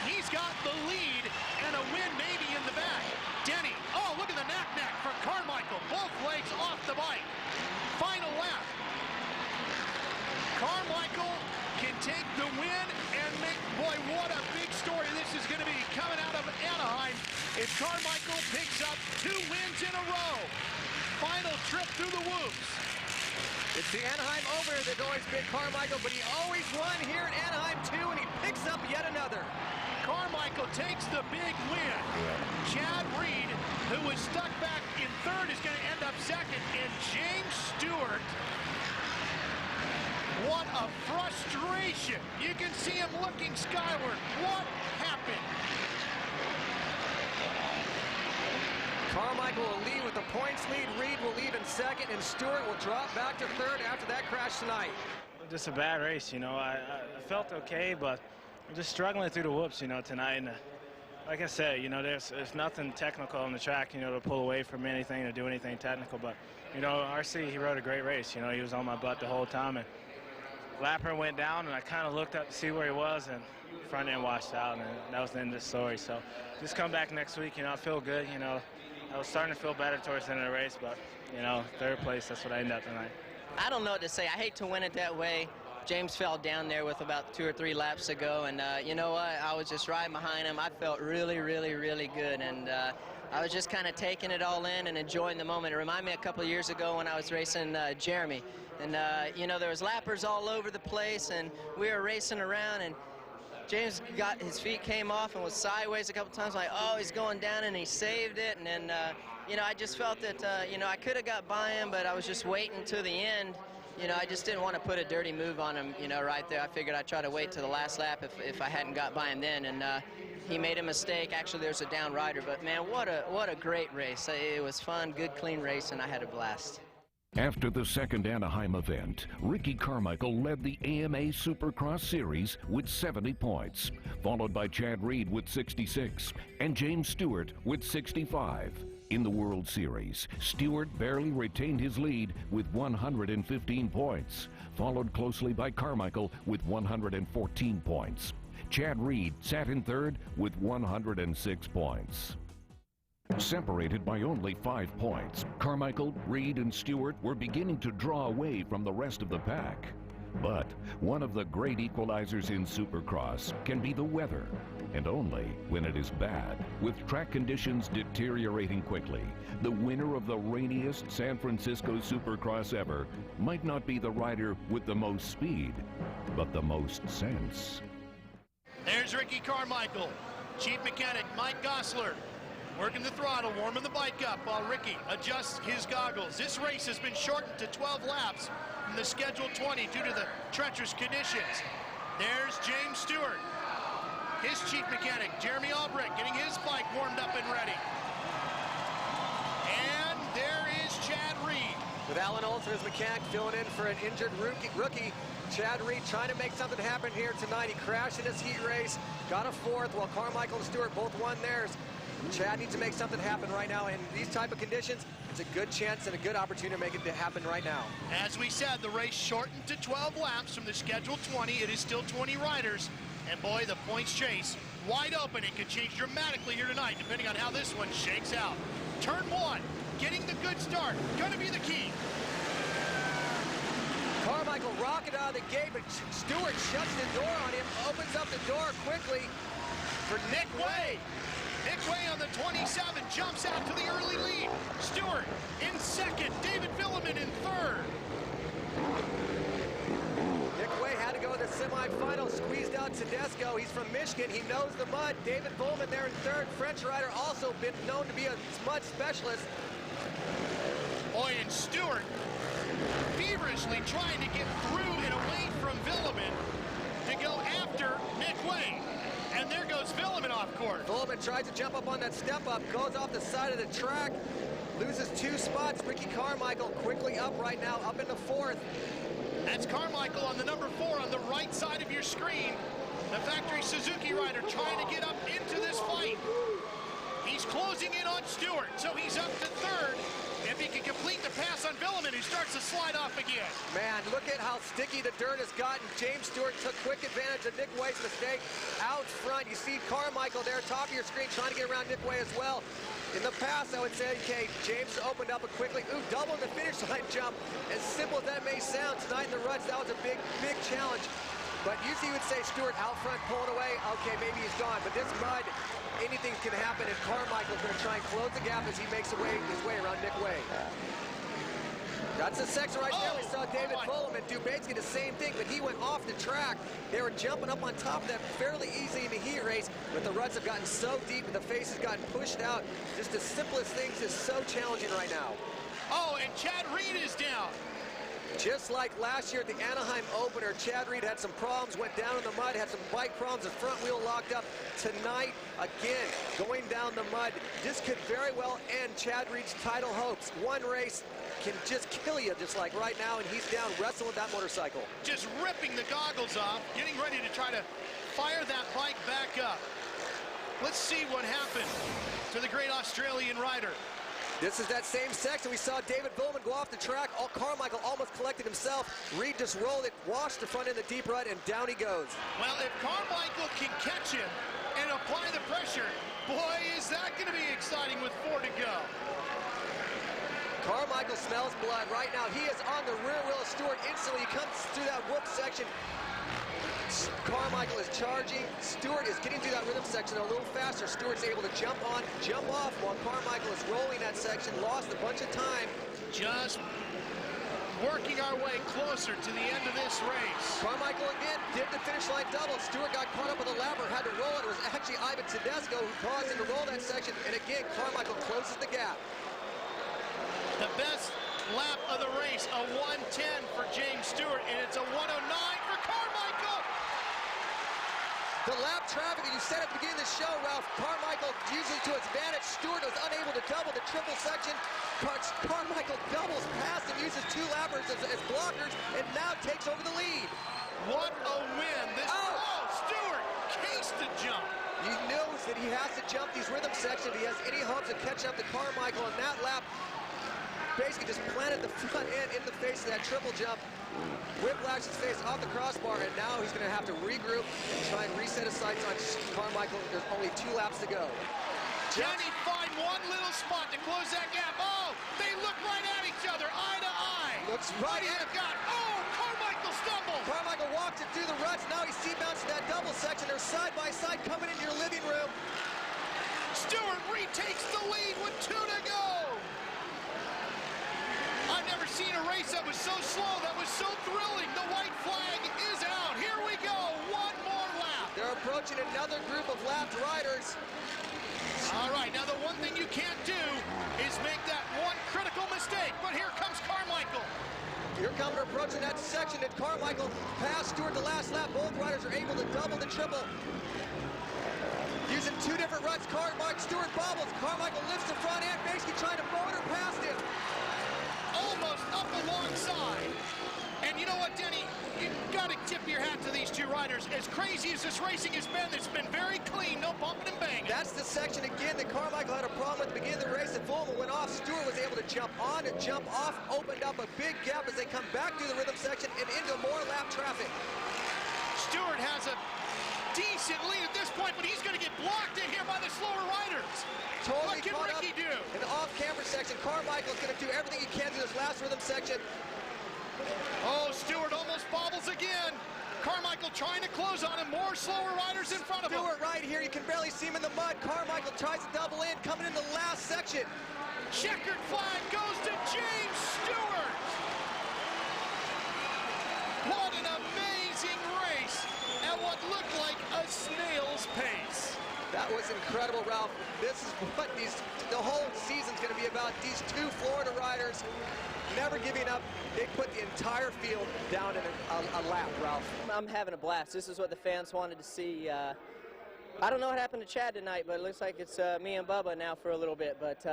he's got the lead and a win maybe in the bag. Denny, oh, look at the knack from Carmichael. Both legs off the bike. Final lap. Carmichael can take the win and make, boy, what a big story this is going to be coming out of Anaheim if Carmichael picks up 2 wins in a row. Final trip through the whoops. It's the Anaheim opener that's always been Carmichael, but he always won here in Anaheim too, and he picks up yet another. Carmichael takes the big win. Chad Reid, who was stuck back in third, is going to end up second. And James Stewart, what a frustration. You can see him looking skyward. What happened? Carmichael will lead with the points lead. Reid will lead in second, and Stewart will drop back to third after that crash tonight. Just a bad race, you know. I felt okay, but I'm just struggling through the whoops, you know, tonight. And like I said, you know, there's nothing technical on the track, you know, to pull away from anything or do anything technical. But, you know, RC, he rode a great race. You know, he was on my butt the whole time. And Lapper went down, and I kind of looked up to see where he was, and front end washed out, and that was the end of the story. So just come back next week, you know, I feel good, you know. I was starting to feel better towards the end of the race, but, you know, third place, that's what I ended up tonight. I don't know what to say. I hate to win it that way. James fell down there with about 2 or 3 laps to go, and you know what? I was just riding behind him. I felt really, really, really good, and I was just kind of taking it all in and enjoying the moment. It reminded me a couple of years ago when I was racing Jeremy, and you know, there was lappers all over the place, and we were racing around, and James got his feet came off and was sideways a couple times. Like, oh, he's going down, and he saved it. And then, you know, I just felt that, you know, I could have got by him, but I was just waiting to the end. You know, I just didn't want to put a dirty move on him, you know, right there. I figured I'd try to wait to the last lap if I hadn't got by him then. And he made a mistake. Actually, there's a down rider. But, man, what a great race. It was fun, good, clean race, and I had a blast. After the second Anaheim event, Ricky Carmichael led the AMA Supercross Series with 70 points, followed by Chad Reid with 66 and James Stewart with 65. In the World Series, Stewart barely retained his lead with 115 points, followed closely by Carmichael with 114 points. Chad Reid sat in third with 106 points. Separated by only 5 points, Carmichael, Reid, and Stewart were beginning to draw away from the rest of the pack. But one of the great equalizers in Supercross can be the weather, and only when it is bad. With track conditions deteriorating quickly, the winner of the rainiest San Francisco Supercross ever might not be the rider with the most speed, but the most sense. There's Ricky Carmichael, chief mechanic Mike Gosler, working the throttle, warming the bike up while Ricky adjusts his goggles. This race has been shortened to 12 laps from the scheduled 20 due to the treacherous conditions. There's James Stewart, his chief mechanic, Jeremy Albrecht, getting his bike warmed up and ready. And there is Chad Reid. With Alan Olson as mechanic filling in for an injured rookie, Chad Reid trying to make something happen here tonight. He crashed in his heat race, got a fourth, while Carmichael and Stewart both won theirs. Chad needs to make something happen right now. In these type of conditions, it's a good chance and a good opportunity to make it happen right now. As we said, the race shortened to 12 laps from the scheduled 20. It is still 20 riders. And boy, the points chase wide open. It could change dramatically here tonight, depending on how this one shakes out. Turn one, getting the good start, going to be the key. Carmichael rocket out of the gate, but Stewart shuts the door on him, opens up the door quickly For Nick Way. Nick Way on the 27 jumps out to the early lead. Stewart in second, David Villeman in third. Nick Way had to go to the semifinals, squeezed out Tedesco. He's from Michigan, he knows the mud. David Villeman there in third. French rider, also been known to be a mud specialist. Boy, and Stewart feverishly trying to get through and away from Villeman to go after Nick Way. And there goes Villeman off course. Villeman tries to jump up on that step up, goes off the side of the track, loses 2 spots. Ricky Carmichael quickly up right now, up into fourth. That's Carmichael on the number 4 on the right side of your screen. The factory Suzuki rider trying to get up into this fight. He's closing in on Stewart, so he's up to third. If he can complete the pass on Villeman, who starts to slide off again. Man, look at how sticky the dirt has gotten. James Stewart took quick advantage of Nick Way's mistake out front. You see Carmichael there, top of your screen, trying to get around Nick Way as well. In the past, I would say, okay, James opened up quickly. Ooh, double the finish line jump. As simple as that may sound, tonight in the ruts, that was a big, big challenge. But usually you would say Stewart out front pulling away. Okay, maybe he's gone. But this mud, anything can happen, and Carmichael's going to try and close the gap as he makes his way around Nick Way. That's the section right there. We saw David Villeman do basically the same thing, but he went off the track. They were jumping up on top of that fairly easily in the heat race, but the ruts have gotten so deep and the face has gotten pushed out. Just the simplest things is so challenging right now. Oh, and Chad Reid is down. Just like last year at the Anaheim opener, Chad Reid had some problems, went down in the mud, had some bike problems, the front wheel locked up. Tonight, again, going down the mud. This could very well end Chad Reid's title hopes. One race can just kill you, just like right now, and he's down wrestling with that motorcycle. Just ripping the goggles off, getting ready to try to fire that bike back up. Let's see what happened to the great Australian rider. This is that same section. We saw David Villeman go off the track. Carmichael almost collected himself. Reid just rolled it, washed the front in the deep rut, and down he goes. Well, if Carmichael can catch him and apply the pressure, boy, is that going to be exciting with 4 to go. Carmichael smells blood right now. He is on the rear wheel of Stewart instantly. He comes through that whoop section. Carmichael is charging. Stewart is getting through that rhythm section a little faster. Stewart's able to jump on, jump off while Carmichael is rolling that section. Lost a bunch of time. Just working our way closer to the end of this race. Carmichael again did the finish line double. Stewart got caught up with a lapper, had to roll it. It was actually Ivan Tedesco who caused him to roll that section. And again, Carmichael closes the gap. The best lap of the race, a 1:10 for James Stewart, and it's a 1:09 for Carmichael. The lap traffic that you said at the beginning of the show, Ralph, Carmichael using it to his advantage. Stewart was unable to double the triple section. Carmichael doubles past and uses 2 lappers as blockers, and now takes over the lead. What a win. This Stewart cased the jump. He knows that he has to jump these rhythm sections if he has any hopes of catching up to Carmichael on that lap. Basically just planted the front end in the face of that triple jump. Whiplash his face off the crossbar, and now he's going to have to regroup and try and reset his sights on Carmichael. There's only 2 laps to go. Can he find one little spot to close that gap? Oh, they look right at each other, eye to eye. Looks right at him. Oh, Carmichael stumbles. Carmichael walks it through the ruts. Now he seat-mounts to that double section. They're side by side coming into your living room. Stewart retakes the lead with 2 to go. I've never seen a race that was so slow, that was so thrilling. The white flag is out. Here we go, 1 more lap. They're approaching another group of lapped riders. All right, now the one thing you can't do is make that one critical mistake, but here comes Carmichael. Here comes approaching that section, and Carmichael passed Stewart the last lap. Both riders are able to double the triple. Using 2 different ruts, Stewart bobbles. Carmichael lifts the front end, basically trying to motor past him. Almost up alongside. And you know what, Denny? You've got to tip your hat to these 2 riders. As crazy as this racing has been, it's been very clean, no bumping and banging. That's the section again that Carmichael had a problem with at the beginning of the race. The Fulham went off. Stewart was able to jump on and jump off, opened up a big gap as they come back through the rhythm section and into more lap traffic. Stewart has a decent lead at this point, but he's going to get blocked in here by the slower riders. Totally what can caught Ricky up do? In the off-camera section, Carmichael's going to do everything he can through this last rhythm section. Oh, Stewart almost bobbles again. Carmichael trying to close on him. More slower riders in front of him. Stewart right here. You can barely see him in the mud. Carmichael tries to double in, coming in the last section. Checkered flag goes to James Stewart. What an amazing race at what looked like a snail's pace. That was incredible, Ralph. This is what the whole season's going to be about. These 2 Florida riders never giving up. They put the entire field down in a lap, Ralph. I'm having a blast. This is what the fans wanted to see. I don't know what happened to Chad tonight, but it looks like it's me and Bubba now for a little bit. But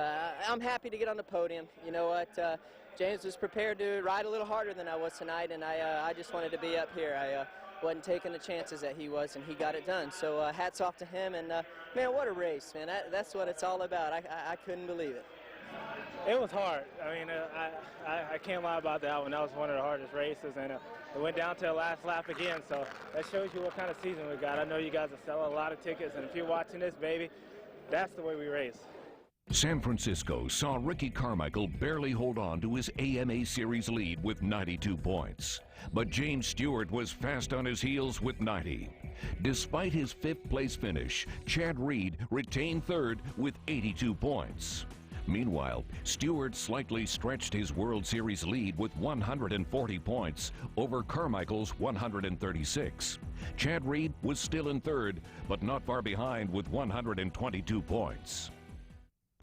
I'm happy to get on the podium. You know what? James was prepared to ride a little harder than I was tonight, and I just wanted to be up here. I wasn't taking the chances that he was, and he got it done. So hats off to him, and man, what a race, man. That's what it's all about. I couldn't believe it. It was hard. I mean, I can't lie about that one. That was one of the hardest races, and it went down to the last lap again, so that shows you what kind of season we got. I know you guys are selling a lot of tickets, and if you're watching this, baby, that's the way we race. San Francisco saw Ricky Carmichael barely hold on to his AMA Series lead with 92 points. But James Stewart was fast on his heels with 90. Despite his 5th place finish, Chad Reid retained 3rd with 82 points. Meanwhile, Stewart slightly stretched his World Series lead with 140 points over Carmichael's 136. Chad Reid was still in 3rd, but not far behind with 122 points.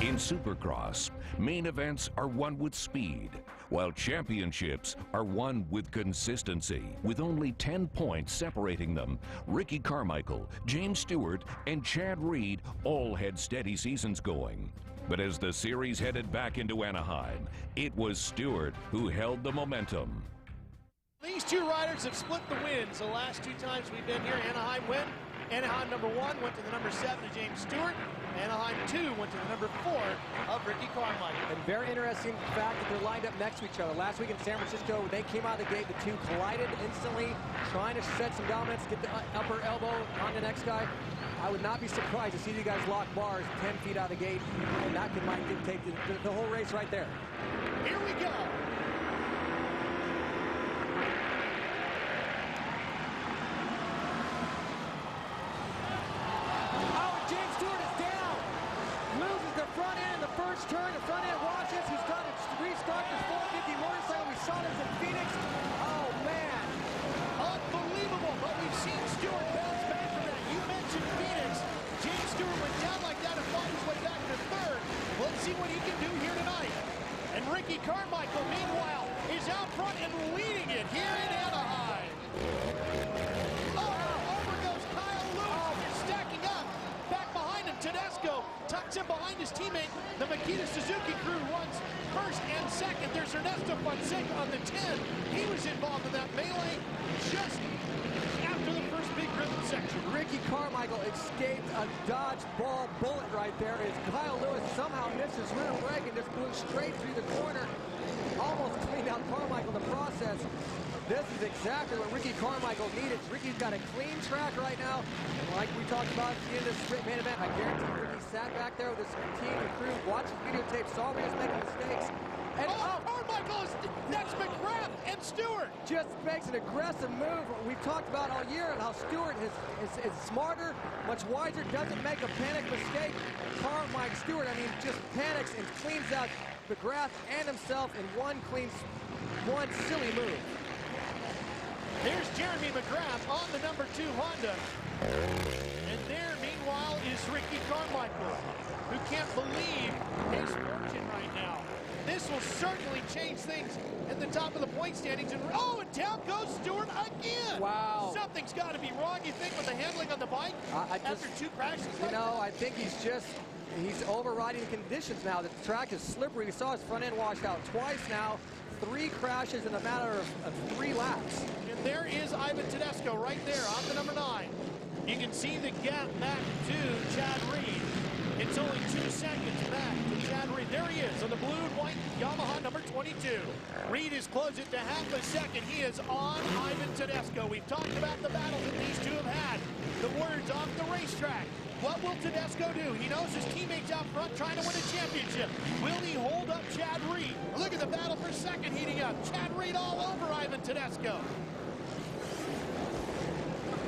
In Supercross, main events are won with speed, while championships are won with consistency. With only 10 points separating them, Ricky Carmichael, James Stewart, and Chad Reid all had steady seasons going. But as the series headed back into Anaheim, it was Stewart who held the momentum. These 2 riders have split the wins the last 2 times we've been here. Anaheim win. Anaheim number 1 went to the number 7 of James Stewart. Anaheim 2 went to the number 4 of Ricky Carmichael. And very interesting fact that they're lined up next to each other. Last week in San Francisco, they came out of the gate, the 2 collided instantly, trying to set some dominance, get the upper elbow on the next guy. I would not be surprised to see you guys lock bars 10 feet out of the gate, and that might dictate the whole race right there. Here we go. Turn, the front end washes. He's done it. Restart the 450 motorcycle. We saw this in Phoenix. Oh, man. Unbelievable, but we've seen Stewart bounce back from that. You mentioned Phoenix. James Stewart went down like that and fought his way back to 3rd. Let's see what he can do here tonight. And Ricky Carmichael, meanwhile, is out front and leading it here in Anaheim. Oh, over goes Kyle Lewis. They're stacking up. Back behind him, Tedesco tucks him behind his teammate. The Makita Suzuki crew runs 1st and 2nd. There's Ernesto Fonseca on the 10. He was involved in that melee just after the first big rhythm section. Ricky Carmichael Carmichael escaped a dodgeball bullet right there as Kyle Lewis somehow missed his rear brake and just flew straight through the corner. Almost cleaned out Carmichael in the process. This is exactly what Ricky Carmichael needed. Ricky's got a clean track right now. And like we talked about at the end of this main event, I guarantee Ricky sat back there with his team and crew, watched the videotape, saw he was making mistakes. And Carmichael is next. Mcgrath and Stewart just makes an aggressive move. We've talked about all year and how Stewart is smarter, much wiser, doesn't make a panic mistake. Carmichael Stewart, I mean, just panics and cleans out Mcgrath and himself in one silly move. There's Jeremy Mcgrath on the number 2 Honda. And there, meanwhile, is Ricky Carmichael, who can't believe his fortune right now. This will certainly change things at the top of the point standings. And down goes Stewart again. Wow. Something's got to be wrong, you think, with the handling on the bike after 2 crashes? I think he's overriding the conditions now. The track is slippery. We saw his front end washed out twice now. 3 crashes in a matter of 3 laps. And there is Ivan Tedesco right there on the number 9. You can see the gap back to Chad Reid. It's only 2 seconds back to Chad Reid. There he is on the blue and white Yamaha number 22. Reid is closed it to half a second. He is on Ivan Tedesco. We've talked about the battles that these two have had. The words off the racetrack. What will Tedesco do? He knows his teammates out front trying to win a championship. Will he hold up Chad Reid? Look at the battle for second heating up. Chad Reid all over Ivan Tedesco.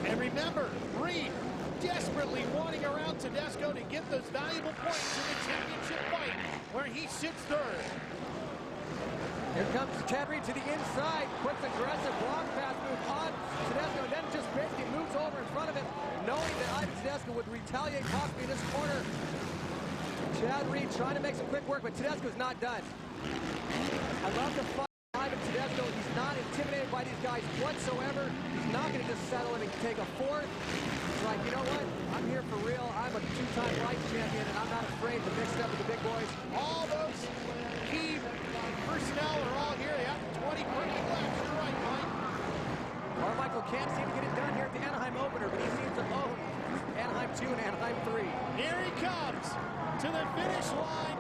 And remember, Reid desperately wanting around Tedesco to get those valuable points in the championship fight where he sits 3rd. Here comes Chad Reid to the inside. Puts aggressive block pass move on Tedesco, and then just basically moves over in front of him, knowing that Ivan Tedesco would retaliate possibly in this corner. Chad Reid trying to make some quick work, but Tedesco's not done. I love the fight. Ivan Tedesco, he's not intimidated by these guys whatsoever. He's not going to just settle in and take a 4th. He's like, you know what? I'm here for real. I'm a 2-time life champion, and I'm not afraid to mix it up with the big boys. All those key personnel are all here. They have 20 perfect laps. You're right, Mike. Carmichael can't seem to get it done here at the Anaheim opener, but he seems to own Anaheim 2 and Anaheim 3. Here he comes to the finish line.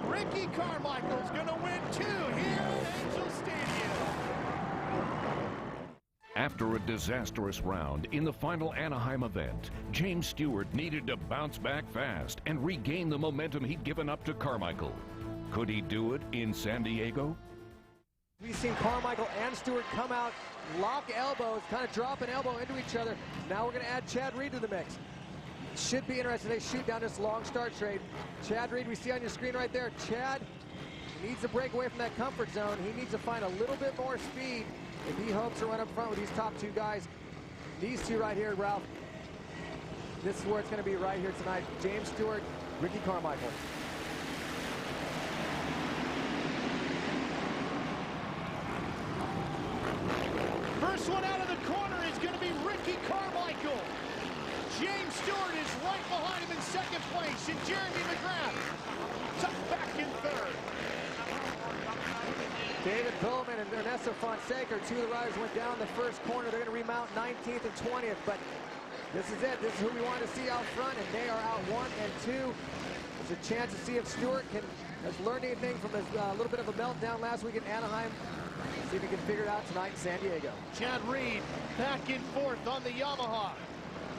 Ricky Carmichael is going to win 2 here at Angel Stadium. After a disastrous round in the final Anaheim event, James Stewart needed to bounce back fast and regain the momentum he'd given up to Carmichael. Could he do it in San Diego? We've seen Carmichael and Stewart come out, lock elbows, kind of drop an elbow into each other. Now we're going to add Chad Reid to the mix. Should be interesting. They shoot down this long start straight. Chad Reid, we see on your screen right there. Chad needs to break away from that comfort zone. He needs to find a little bit more speed if he hopes to run up front with these top 2 guys. These 2 right here, Ralph. This is where it's going to be right here tonight. James Stewart, Ricky Carmichael. First one out of the corner is going to be Ricky Carmichael. James Stewart is right behind him in 2nd place, and Jeremy Mcgrath tucked back in 3rd. David Bowman and Ernesto Fonseca, 2 of the riders went down the first corner. They're going to remount 19th and 20th, but this is it. This is who we want to see out front, and they are out 1 and 2. There's a chance to see if Stewart has learned anything from his little bit of a meltdown last week in Anaheim. See if he can figure it out tonight in San Diego. Chad Reid back in 4th on the Yamaha.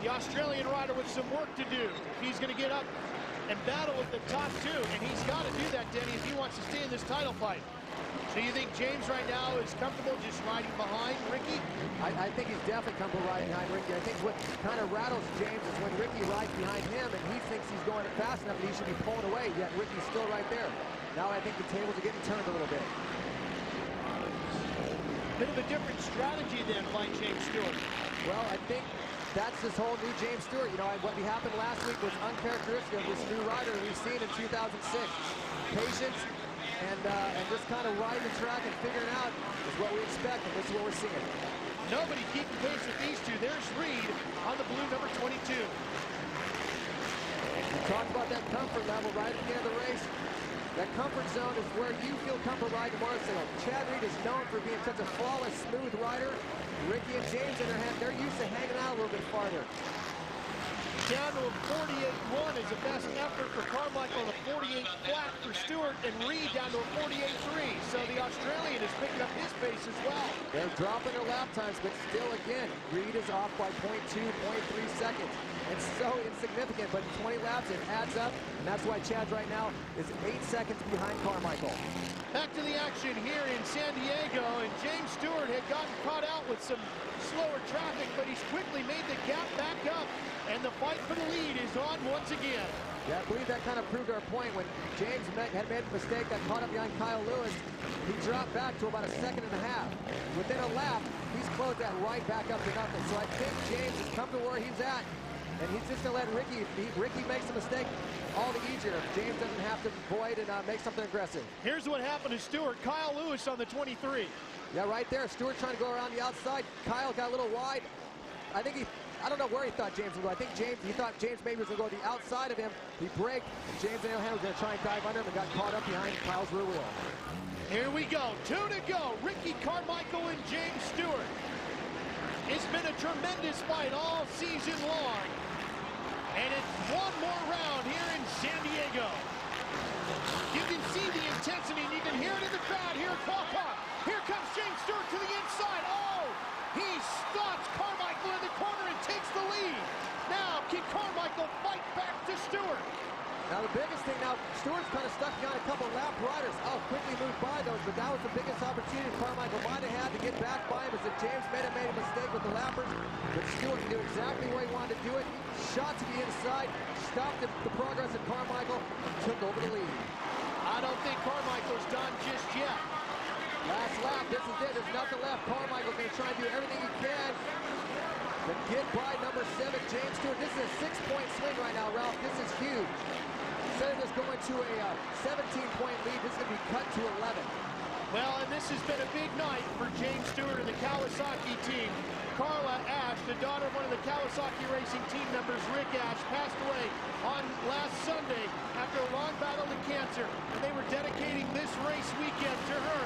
The Australian rider with some work to do. He's going to get up and battle with the top 2, and he's got to do that, Denny, if he wants to stay in this title fight. So you think James right now is comfortable just riding behind Ricky? I think he's definitely comfortable riding behind Ricky. I think what kind of rattles James is when Ricky rides behind him and he thinks he's going fast enough and he should be pulling away, yet Ricky's still right there. Now I think the tables are getting turned a little bit. Bit of a different strategy then by James Stewart. Well, I think that's this whole new James Stewart. You know, what happened last week was uncharacteristic of this new rider we've seen in 2006. Patience and just kind of riding the track and figuring out is what we expect, and this is what we're seeing. Nobody keeping pace with these 2. There's Reid on the blue number 22. We talked about that comfort level right at the end of the race. That comfort zone is where you feel comfortable riding the motorcycle. Chad Reid is known for being such a flawless, smooth rider. Ricky and James in their hand, they're used to hanging out a little bit farther. Down to a 48-1 is the best effort for Carmichael, a 48 flat for Stewart, and Reid down to a 48-3. So the Australian is picking up his pace as well. They're dropping their lap times, but still, again, Reid is off by 0.2, 0.3 seconds. It's so insignificant, but 20 laps, it adds up, and that's why Chad right now is 8 seconds behind Carmichael. Back to the action here in San Diego, and James Stewart had gotten caught out with some slower traffic, but he's quickly made the gap back up, and the fight for the lead is on once again. Yeah, I believe that kind of proved our point. When James had made a mistake, got caught up behind Kyle Lewis, he dropped back to about a second and a half. Within a lap, he's closed that right back up to nothing. So I think James has come to where he's at, and he's just going to let Ricky, if Ricky makes a mistake, all the easier. James doesn't have to void and make something aggressive. Here's what happened to Stewart. Kyle Lewis on the 23. Yeah, right there. Stewart trying to go around the outside. Kyle got a little wide. I don't know where he thought James would go. I think he thought James maybe was going to go to the outside of him. He braked, and James was going to try and dive under him and got caught up behind Kyle's rear wheel. Here we go. 2 to go. Ricky Carmichael and James Stewart. It's been a tremendous fight all season long. And it's one more round here in San Diego. You can see the intensity, and you can hear it in the crowd here at Qualcomm. Here comes James Stewart to the inside. Oh, he stops Carmichael in the corner and takes the lead. Now, can Carmichael fight back to Stewart? Now, the biggest thing now, Stewart's kind of stuck behind a couple lap riders. Oh, quickly moved by those, but that was the biggest opportunity Carmichael might have had to get back by him, as if James made a mistake with the lappers. But Stewart knew exactly where he wanted to do it. Shot to the inside, stopped the progress of Carmichael, and took over the lead. I don't think Carmichael's done just yet. Last lap, this is it. There's nothing left. Carmichael's going to try and do everything he can to get by number 7, James Stewart. This is a 6-point swing right now, Ralph. This is huge. Instead of just going to a 17-point lead, this is going to be cut to 11. Well, and this has been a big night for James Stewart and the Kawasaki team. Carla Ash, the daughter of one of the Kawasaki racing team members, Rick Ash, passed away on last Sunday after a long battle with cancer, and they were dedicating this race weekend to her.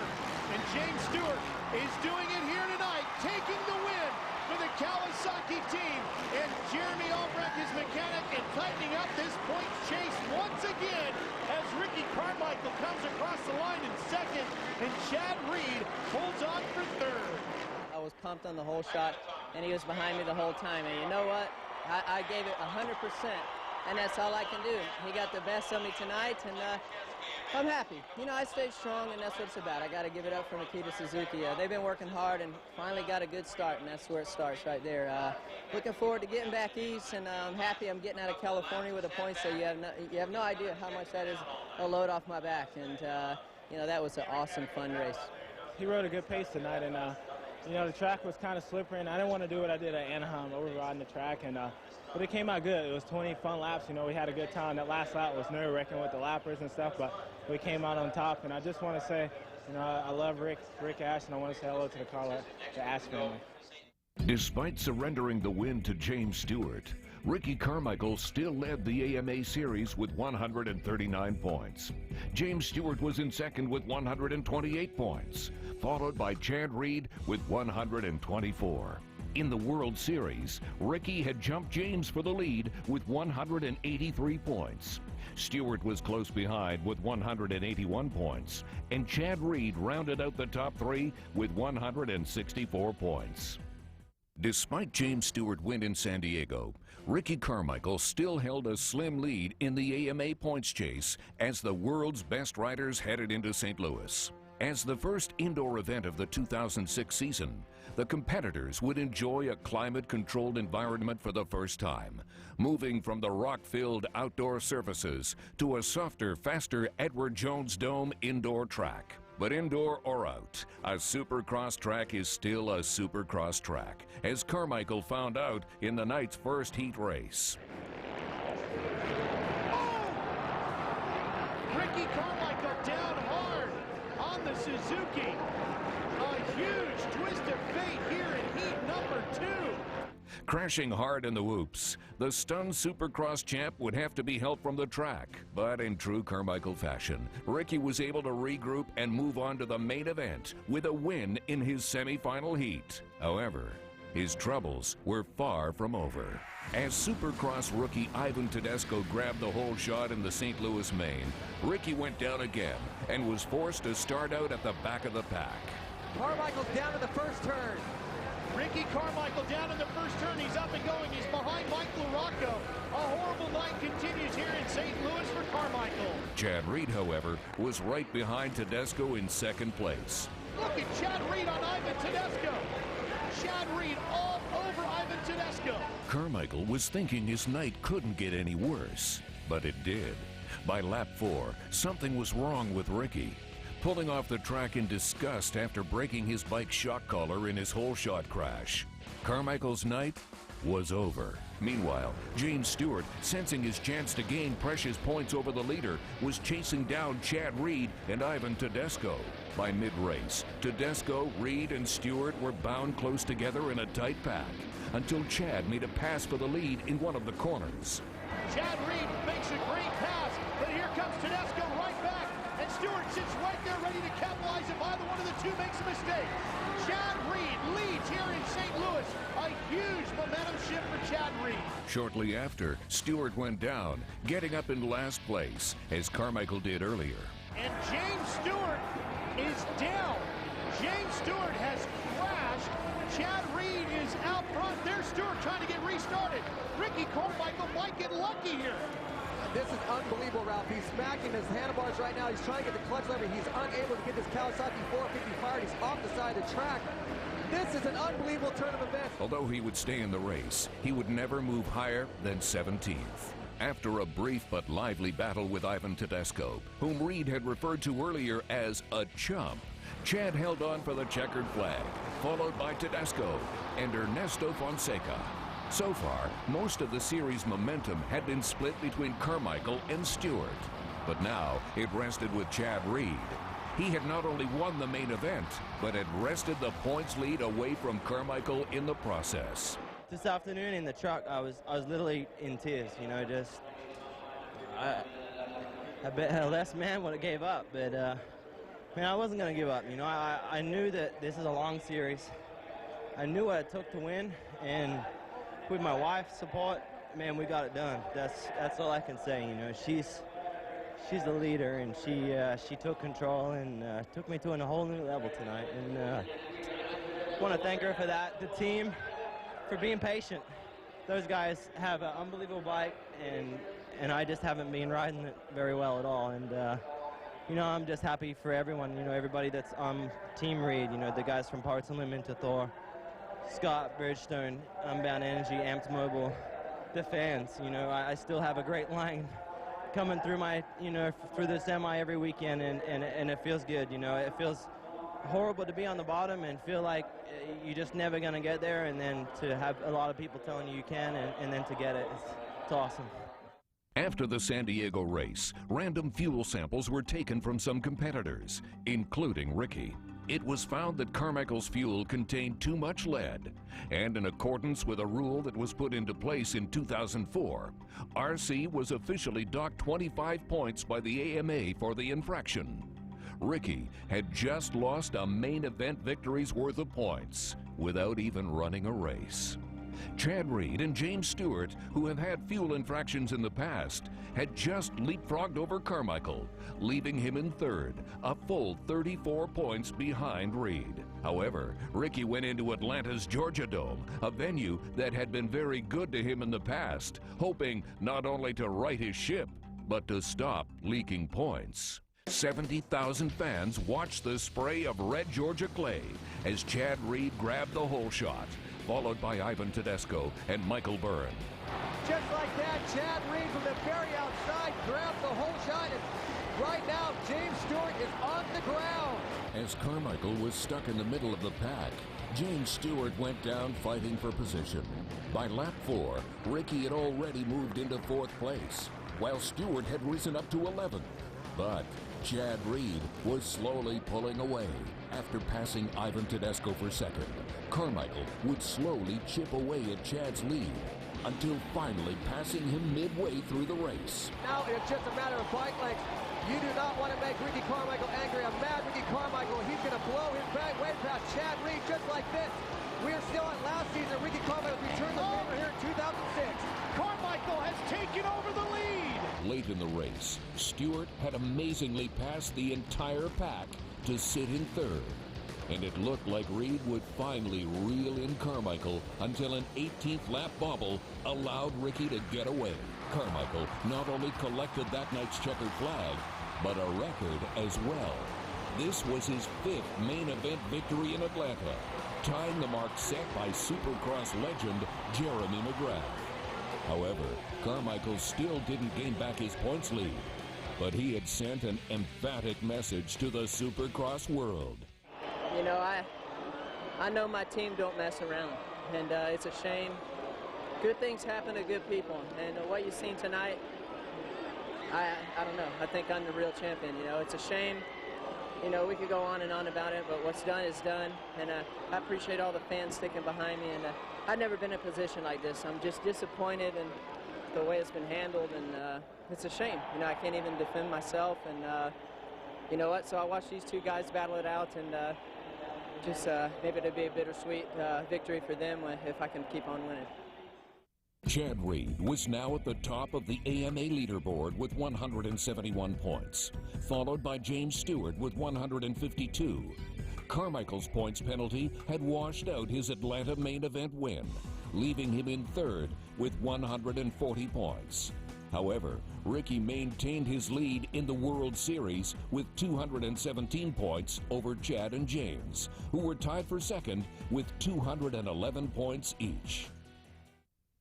And James Stewart is doing it here tonight, taking the win for the Kawasaki team. And Jeremy Albrecht, his mechanic, and tightening up this point chase once again as Ricky Carmichael comes across the line in second, and Chad Reid holds on for third. I was pumped on the whole shot, and he was behind me the whole time. And you know what? I gave it 100%, and that's all I can do. He got the best of me tonight, and I'm happy. You know, I stayed strong, and that's what it's about. I got to give it up for Nikita Suzuki. They've been working hard and finally got a good start, and that's where it starts right there. Looking forward to getting back east, and I'm happy I'm getting out of California with a point, so you have no idea how much that is a load off my back. And, you know, that was an awesome, fun race. He rode a good pace tonight, and, you know, the track was kind of slippery, and I didn't want to do what I did at Anaheim, overriding the track, and but it came out good. It was 20 fun laps. You know, we had a good time. That last lap was nerve-wracking with the lappers and stuff, but we came out on top. And I just want to say, you know, I love Rick Ash, and I want to say hello to the Ash family. Despite surrendering the win to James Stewart, Ricky Carmichael still led the AMA Series with 139 points. James Stewart was in second with 128 points, followed by Chad Reid with 124. In the World Series, Ricky had jumped James for the lead with 183 points. Stewart was close behind with 181 points, and Chad Reid rounded out the top 3 with 164 points. Despite James Stewart's win in San Diego, Ricky Carmichael still held a slim lead in the AMA points chase as the world's best riders headed into St. Louis. As the first indoor event of the 2006 season, the competitors would enjoy a climate-controlled environment for the first time, moving from the rock-filled outdoor surfaces to a softer, faster Edward Jones Dome indoor track. But indoor or out, a supercross track is still a supercross track, as Carmichael found out in the night's first heat race. Ricky Carmichael down hard on the Suzuki. A huge twist of fate here in heat number 2. Crashing hard in the whoops, the stunned Supercross champ would have to be helped from the track. But in true Carmichael fashion, Ricky was able to regroup and move on to the main event with a win in his semifinal heat. However, His troubles were far from over. As Supercross rookie Ivan Tedesco grabbed the whole shot in the St. Louis main, Ricky went down again and was forced to start out at the back of the pack. Carmichael's down to the first turn. Ricky Carmichael down in the first turn. He's up and going. He's behind Mike LaRocco. A horrible night continues here in St. Louis for Carmichael. Chad Reid, however, was right behind Tedesco in second place. Look at Chad Reid on Ivan Tedesco. Chad Reid all over Ivan Tedesco. Carmichael was thinking his night couldn't get any worse, but it did. By lap 4, something was wrong with Ricky. Pulling off the track in disgust after breaking his bike's shock collar in his hole shot crash. Carmichael's night was over. Meanwhile, James Stewart, sensing his chance to gain precious points over the leader, was chasing down Chad Reid and Ivan Tedesco. By mid-race, Tedesco, Reid, and Stewart were bound close together in a tight pack until Chad made a pass for the lead in one of the corners. Chad Reid makes a great pass, but here comes Tedesco right back, and Stewart sits right there ready to capitalize if either one of the two makes a mistake. Chad Reid leads here in St. Louis. A huge momentum shift for Chad Reid. Shortly after, Stewart went down, getting up in last place, as Carmichael did earlier. And James Stewart is down. James Stewart has crashed. Chad Reid is out front. There's Stewart trying to get restarted. Ricky Carmichael might get lucky here. This is unbelievable, Ralph. He's smacking his handlebars right now. He's trying to get the clutch lever. He's unable to get this Kawasaki 450 fired. He's off the side of the track. This is an unbelievable turn of events. Although he would stay in the race, he would never move higher than 17th. After a brief but lively battle with Ivan Tedesco, whom Reid had referred to earlier as a chump, Chad held on for the checkered flag, followed by Tedesco and Ernesto Fonseca. So far, most of the series' momentum had been split between Carmichael and Stewart. But now it rested with Chad Reid. He had not only won the main event, but had wrested the points lead away from Carmichael in the process. This afternoon in the truck, I was literally in tears, you know, just I bet a less man would have gave up, but man, I wasn't going to give up. You know, I knew that this is a long series. I knew what it took to win, and with my wife's support, man, we got it done. That's all I can say. You know, she's the leader, and she took control and took me to a whole new level tonight. And I want to thank her for that. The team for being patient. Those guys have an unbelievable bike, and I just haven't been riding it very well at all. And you know, I'm just happy for everyone. You know, everybody that's on Team Reid. You know, the guys from Parts Unlimited, Thor, Scott, Bridgestone, Unbound Energy, Amped Mobile, the fans. You know, I still have a great line coming through my, you know, through the semi every weekend, and it feels good. You know, it feels horrible to be on the bottom and feel like you're just never going to get there, and then to have a lot of people telling you can, and then to get it, it's awesome. After the San Diego race, random fuel samples were taken from some competitors, including Ricky. It was found that Carmichael's fuel contained too much lead, and in accordance with a rule that was put into place in 2004, RC was officially docked 25 points by the AMA for the infraction. Ricky had just lost a main event victory's worth of points without even running a race. Chad Reid and James Stewart, who have had fuel infractions in the past, had just leapfrogged over Carmichael, leaving him in third, a full 34 points behind Reid. However, Ricky went into Atlanta's Georgia Dome, a venue that had been very good to him in the past, hoping not only to right his ship, but to stop leaking points. 70,000 fans watched the spray of red Georgia clay as Chad Reid grabbed the hole shot, followed by Ivan Tedesco and Michael Byrne. Just like that, Chad Reid from the very outside grabbed the hole shot, and right now James Stewart is on the ground. As Carmichael was stuck in the middle of the pack, James Stewart went down fighting for position. By lap 4, Ricky had already moved into 4th place, while Stewart had risen up to 11th. But Chad Reid was slowly pulling away. After passing Ivan Tedesco for second, Carmichael would slowly chip away at Chad's lead. until finally passing him midway through the race. Now it's just a matter of bike lengths. You do not want to make Ricky Carmichael angry. A mad Ricky Carmichael, he's going to blow his bag way past Chad Reid just like this. We are still on last season. Ricky Carmichael returned the favor here in 2006. Carmichael has taken over the lead. Late in the race, Stewart had amazingly passed the entire pack to sit in third. And it looked like Reid would finally reel in Carmichael until an 18th lap bobble allowed Ricky to get away. Carmichael not only collected that night's checkered flag, but a record as well. This was his 5th main event victory in Atlanta, tying the mark set by Supercross legend Jeremy Mcgrath. However, Carmichael still didn't gain back his points lead, but he had sent an emphatic message to the Supercross world. You know, I know my team don't mess around, and it's a shame. Good things happen to good people, and what you've seen tonight, I don't know. I think I'm the real champion. You know, it's a shame. You know, we could go on and on about it, but what's done is done, and I appreciate all the fans sticking behind me, and I've never been in a position like this. I'm just disappointed in the way it's been handled, and it's a shame. You know, I can't even defend myself, and you know what? So I watched these two guys battle it out, and just maybe it'll be a bittersweet victory for them if I can keep on winning. Chad Reid was now at the top of the AMA leaderboard with 171 points, followed by James Stewart with 152. Carmichael's points penalty had washed out his Atlanta main event win, leaving him in third with 140 points. However, Ricky maintained his lead in the World Series with 217 points over Chad and James, who were tied for second with 211 points each.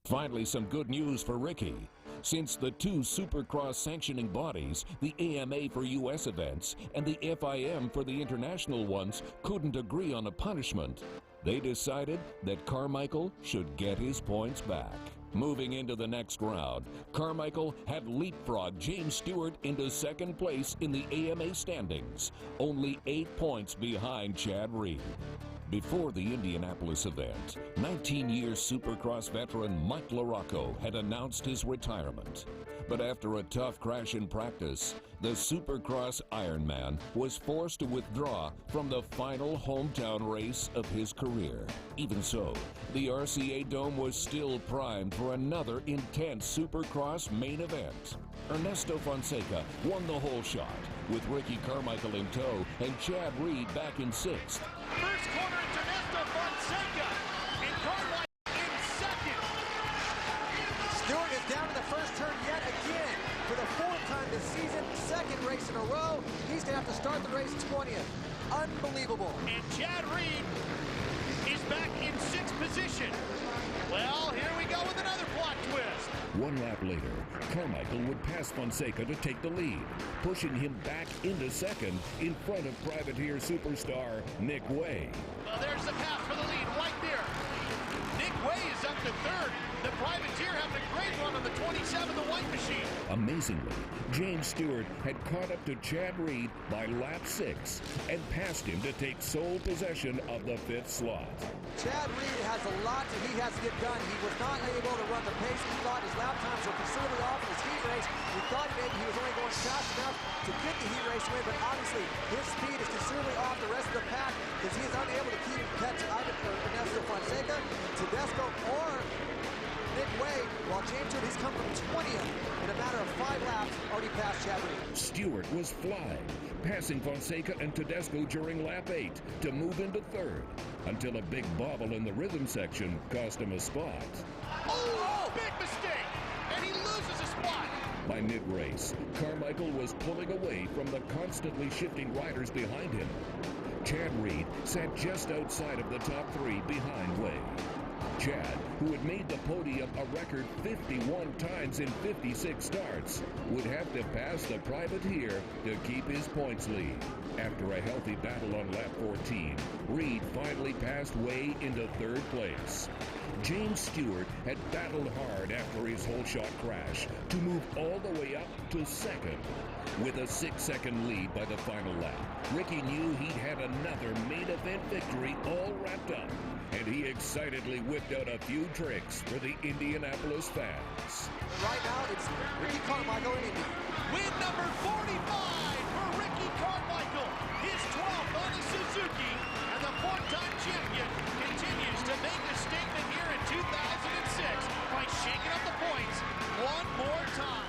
Finally, some good news for Ricky. Since the two Supercross sanctioning bodies, the AMA for U.S. events and the FIM for the international ones, couldn't agree on a punishment, they decided that Carmichael should get his points back. Moving into the next round, Carmichael had leapfrogged James Stewart into second place in the AMA standings, only 8 points behind Chad Reid. Before the Indianapolis event, 19-year Supercross veteran Mike LaRocco had announced his retirement. But after a tough crash in practice, the Supercross Ironman was forced to withdraw from the final hometown race of his career. Even so, the RCA Dome was still primed for another intense Supercross main event. Ernesto Fonseca won the whole shot, with Ricky Carmichael in tow and Chad Reid back in 6th. First corner, it's Ernesto Fonseca, and Carmichael in second. Stewart is down to the first turn yet again. For the 4th time this season, 2nd race in a row. He's going to have to start the race 20th. Unbelievable. And Chad Reid is back in 6th position. Well, here we go with another plot twist. 1 lap later, Carmichael would pass Fonseca to take the lead, pushing him back into second in front of privateer superstar Midway. Well, there's the pass for the lead right there. Midway is up to 3rd. The privateer having a great run on the 27, the white machine. Amazingly, James Stewart had caught up to Chad Reid by lap 6 and passed him to take sole possession of the 5th slot. Chad Reid has a lot that he has to get done. He was not able to run the pace. He thought his lap times were considerably off in his heat race. He thought maybe he was only going fast enough to get the heat race win, but obviously his speed is considerably off the rest of the pack because he is unable to catch either Ernesto Fonseca, Tedesco, or Midway, while James Stewart, he's come from 20th in a matter of 5 laps, already passed Chad Reid. Stewart was flying, passing Fonseca and Tedesco during lap 8 to move into 3rd, until a big bobble in the rhythm section cost him a spot. Oh, big mistake, and he loses a spot. By mid-race, Carmichael was pulling away from the constantly shifting riders behind him. Chad Reid sat just outside of the top 3 behind Way. Chad, who had made the podium a record 51 times in 56 starts, would have to pass the privateer to keep his points lead. After a healthy battle on lap 14, Reid finally passed Way into 3rd place. James Stewart had battled hard after his whole shot crash to move all the way up to 2nd. With a 6-second lead by the final lap, Ricky knew he'd had another main event victory all wrapped up. and he excitedly whipped out a few tricks for the Indianapolis fans. Right now, it's Ricky Carmichael in Indy. Win number 45 for Ricky Carmichael. His 12th on the Suzuki, and the four-time champion continues to make a statement here in 2006 by shaking up the points one more time.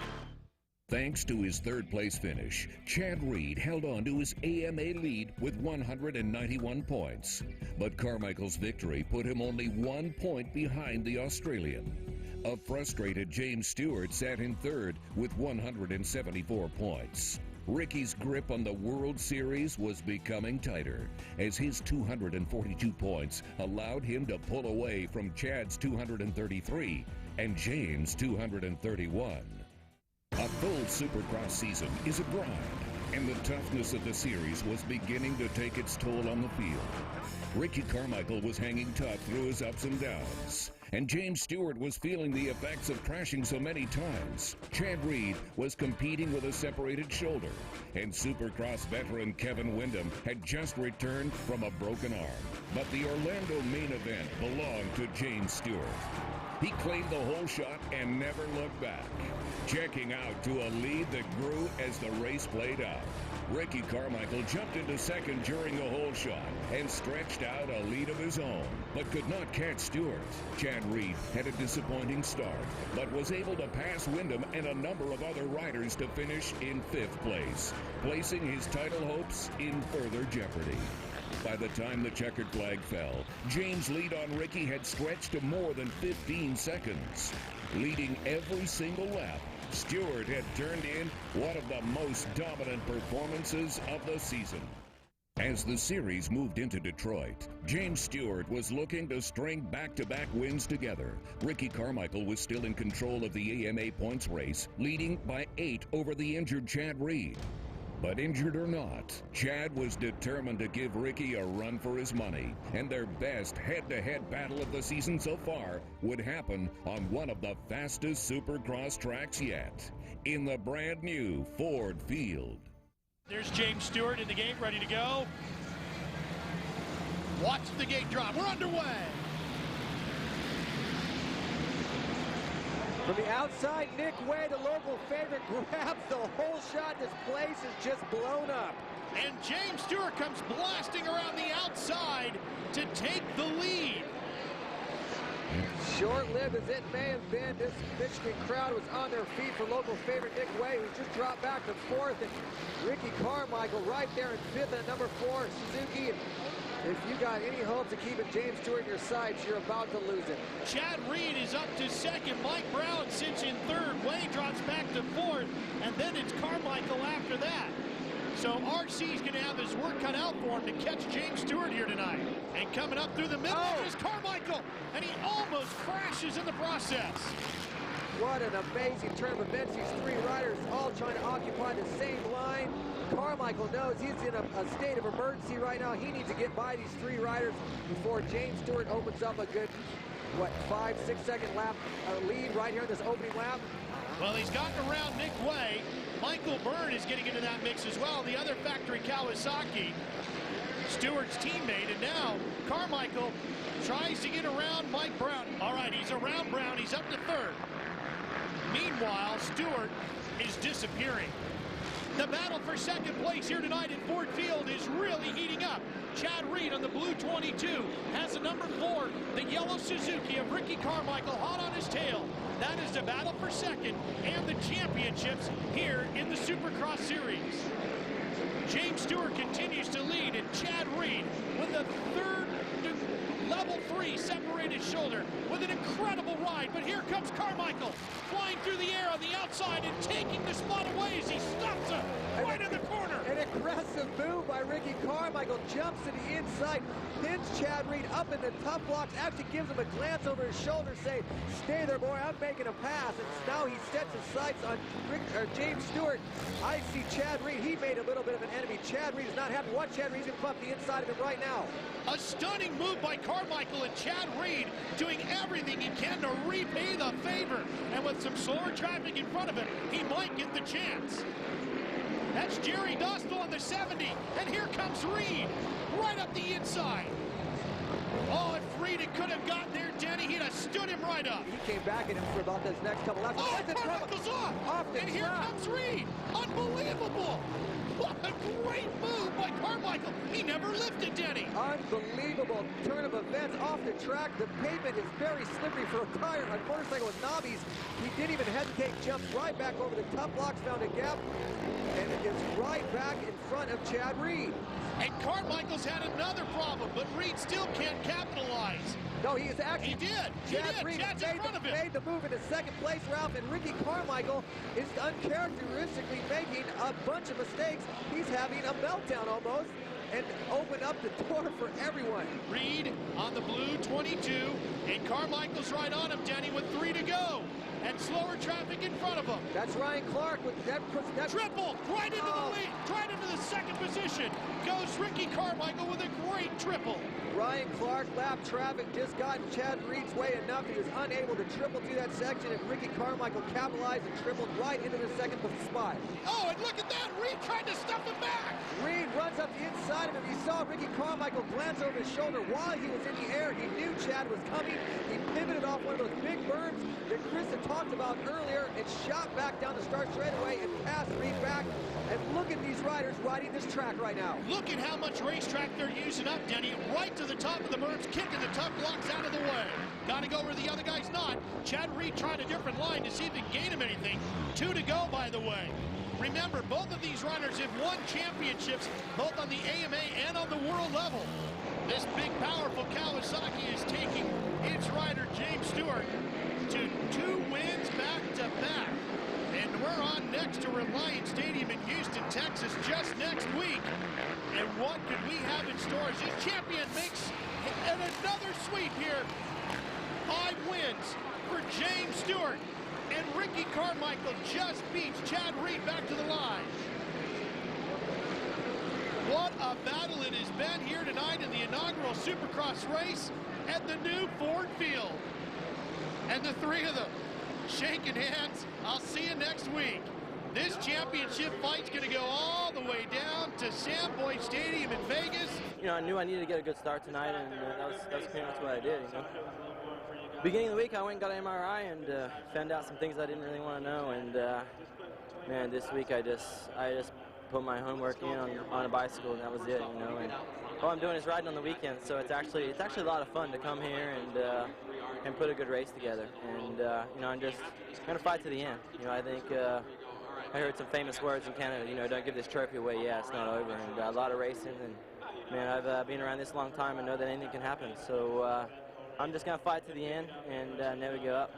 Thanks to his third-place finish, Chad Reid held on to his AMA lead with 191 points. But Carmichael's victory put him only 1 point behind the Australian. A frustrated James Stewart sat in third with 174 points. Ricky's grip on the World Series was becoming tighter, as his 242 points allowed him to pull away from Chad's 233 and James' 231. A full Supercross season is a grind, and the toughness of the series was beginning to take its toll on the field. Ricky Carmichael was hanging tough through his ups and downs, and James Stewart was feeling the effects of crashing so many times. Chad Reid was competing with a separated shoulder, and Supercross veteran Kevin Windham had just returned from a broken arm. But the Orlando main event belonged to James Stewart. He claimed the whole shot and never looked back, checking out to a lead that grew as the race played out. Ricky Carmichael jumped into second during the whole shot and stretched out a lead of his own, but could not catch Stewart. Chad Reid had a disappointing start, but was able to pass Windham and a number of other riders to finish in 5th place, placing his title hopes in further jeopardy. By the time the checkered flag fell, James' lead on Ricky had stretched to more than 15 seconds. Leading every single lap, Stewart had turned in one of the most dominant performances of the season. As the series moved into Detroit, James Stewart was looking to string back-to-back wins together. Ricky Carmichael was still in control of the AMA points race, leading by 8 over the injured Chad Reid. But injured or not, Chad was determined to give Ricky a run for his money, and their best head-to-head battle of the season so far would happen on one of the fastest Supercross tracks yet, in the brand new Ford Field. There's James Stewart in the gate, ready to go. Watch the gate drop. We're underway. From the outside, Midway, the local favorite, grabs the whole shot. This place is just blown up. And James Stewart comes blasting around the outside to take the lead. Short-lived as it may have been, this Michigan crowd was on their feet for local favorite Midway, who just dropped back to 4th, and Ricky Carmichael right there in 5th at number 4, Suzuki. If you got any hopes of keeping James Stewart in your sights, you're about to lose it. Chad Reid is up to 2nd. Mike Brown sits in 3rd. Way drops back to 4th. And then it's Carmichael after that. So RC's going to have his work cut out for him to catch James Stewart here tonight. And coming up through the middle is Carmichael. And he almost crashes in the process. What an amazing turn of events. These 3 riders all trying to occupy the same line. Carmichael knows he's in a state of emergency right now. He needs to get by these 3 riders before James Stewart opens up a good, 5-6 second lap lead right here in this opening lap. Well, he's gotten around Midway. Michael Byrne is getting into that mix as well. The other factory Kawasaki, Stewart's teammate, and now Carmichael tries to get around Mike Brown. All right, he's around Brown. He's up to 3rd. Meanwhile, Stewart is disappearing. The battle for 2nd place here tonight at Ford Field is really heating up. Chad Reid on the blue 22 has the number 4, the yellow Suzuki of Ricky Carmichael hot on his tail. That is the battle for 2nd and the championships here in the Supercross Series. James Stewart continues to lead, and Chad Reid with a 3rd level 3 separated shoulder with an incredible ride. But here comes Carmichael flying through the air on the outside and taking the spot away as he stops him right in the corner. An aggressive move by Ricky Carmichael, jumps to the inside, pins Chad Reid up in the tough blocks, actually gives him a glance over his shoulder, saying, "Stay there, boy, I'm making a pass." And now he sets his sights on James Stewart. I see Chad Reid. He made a little bit of an enemy. Chad Reid is not happy. Watch Chad Reid. He's going to bump the inside of him right now. A stunning move by Carmichael, and Chad Reid doing everything he can to repay the favor. And with some slower traffic in front of him, he might get the chance. That's Jerry Dostal on the 70, and here comes Reid right up the inside. Oh, if Reid could have gotten there, Denny, he'd have stood him right up. He came back at him for about those next couple laps. Oh, Carmichael's off the and here track. comes Reid. Unbelievable. What a great move by Carmichael. He never lifted, Denny. Unbelievable turn of events off the track. The pavement is very slippery for a tire. A motorcycle with knobbies. He didn't even hesitate. Jumps right back over the tough blocks, found a gap, and is right back in front of Chad Reid. And Carmichael's had another problem, but Reid still can't capitalize. No, he is actually. He did. Chad Reid Chad's in front of him. made the move into second place, Ralph, and Ricky Carmichael is uncharacteristically making a bunch of mistakes. He's having a meltdown almost, and open up the door for everyone. Reid on the blue 22, and Carmichael's right on him, Denny, with 3 to go. And slower traffic in front of him. That's Ryan Clark with that Triple right into the lead, right into the second position. Goes Ricky Carmichael with a great triple. Ryan Clark lapped traffic, just got in Chad Reid's way enough. He was unable to triple through that section, and Ricky Carmichael capitalized and tripled right into the second spot. Oh, and look at that. Reid tried to stuff him back. Reid runs up the inside of him. He saw Ricky Carmichael glance over his shoulder while he was in the air. He knew Chad was coming. He pivoted off one of those big berms that Chris had talked about earlier and shot back down the start straightaway and passed Reid back. And look at these riders riding this track right now. Look at how much racetrack they're using up, Denny. Right to the top of the berms, kicking the tough blocks out of the way. Got to go where the other guy's not. Chad Reid tried a different line to see if he can gain him anything. 2 to go, by the way. Remember, both of these runners have won championships, both on the AMA and on the world level. This big, powerful Kawasaki is taking its rider, James Stewart, to 2 wins back-to-back. And we're on next to Reliance Stadium in Houston, Texas, just next week. And what could we have in store as this champion makes another sweep here? 5 wins for James Stewart. And Ricky Carmichael just beats Chad Reid back to the line. What a battle it has been here tonight in the inaugural Supercross race at the new Ford Field. And the 3 of them shaking hands. I'll see you next week. This championship fight's going to go all the way down to Sam Boyd Stadium in Vegas. You know, I knew I needed to get a good start tonight, and that was pretty much what I did, you know. Beginning of the week, I went and got an MRI and found out some things I didn't really want to know. And man, this week I just put my homework in on a bicycle, and that was it, you know. And all I'm doing is riding on the weekend, so it's actually a lot of fun to come here and put a good race together. And you know, I'm just gonna fight to the end. You know, I think I heard some famous words in Canada. You know, don't give this trophy away. Yeah, it's not over. And a lot of racing, and man, I've been around this a long time and know that anything can happen. So. I'm just going to fight to the end and never give up.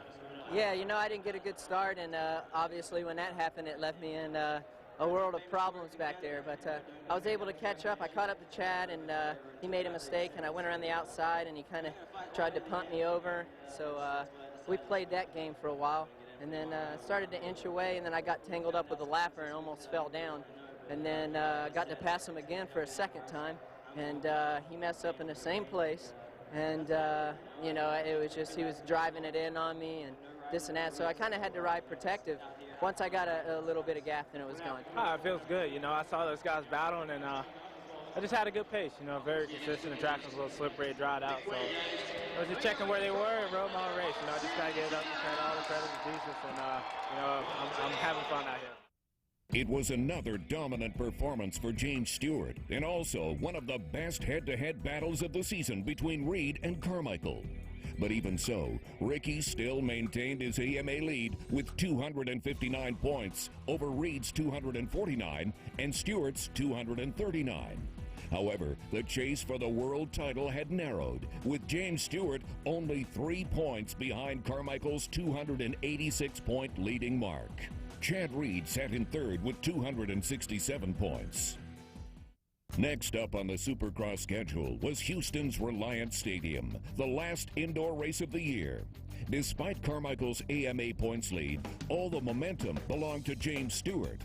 Yeah, you know, I didn't get a good start, and obviously when that happened, it left me in a world of problems back there. But I was able to catch up. I caught up to Chad, and he made a mistake, and I went around the outside, and he kind of tried to punt me over. So we played that game for a while, and then started to inch away, and then I got tangled up with the lapper and almost fell down. And then got to pass him again for a second time, and he messed up in the same place. And, you know, it was just, he was driving it in on me and this and that. So I kind of had to ride protective. Once I got a little bit of gap, then it was going. It feels good. You know, I saw those guys battling, and I just had a good pace, you know, very consistent. The track was a little slippery, it dried out. So I was just checking where they were and rode my own race. You know, I just got to give it up and all the credit to Jesus. And, you know, I'm having fun out here. It was another dominant performance for James Stewart, and also one of the best head-to-head battles of the season between Reid and Carmichael. But even so, Ricky still maintained his AMA lead with 259 points over Reid's 249 and Stewart's 239. However, the chase for the world title had narrowed, with James Stewart only 3 points behind Carmichael's 286-point leading mark. Chad Reid sat in third with 267 points. Next up on the Supercross schedule was Houston's Reliance Stadium, the last indoor race of the year. Despite Carmichael's AMA points lead, all the momentum belonged to James Stewart.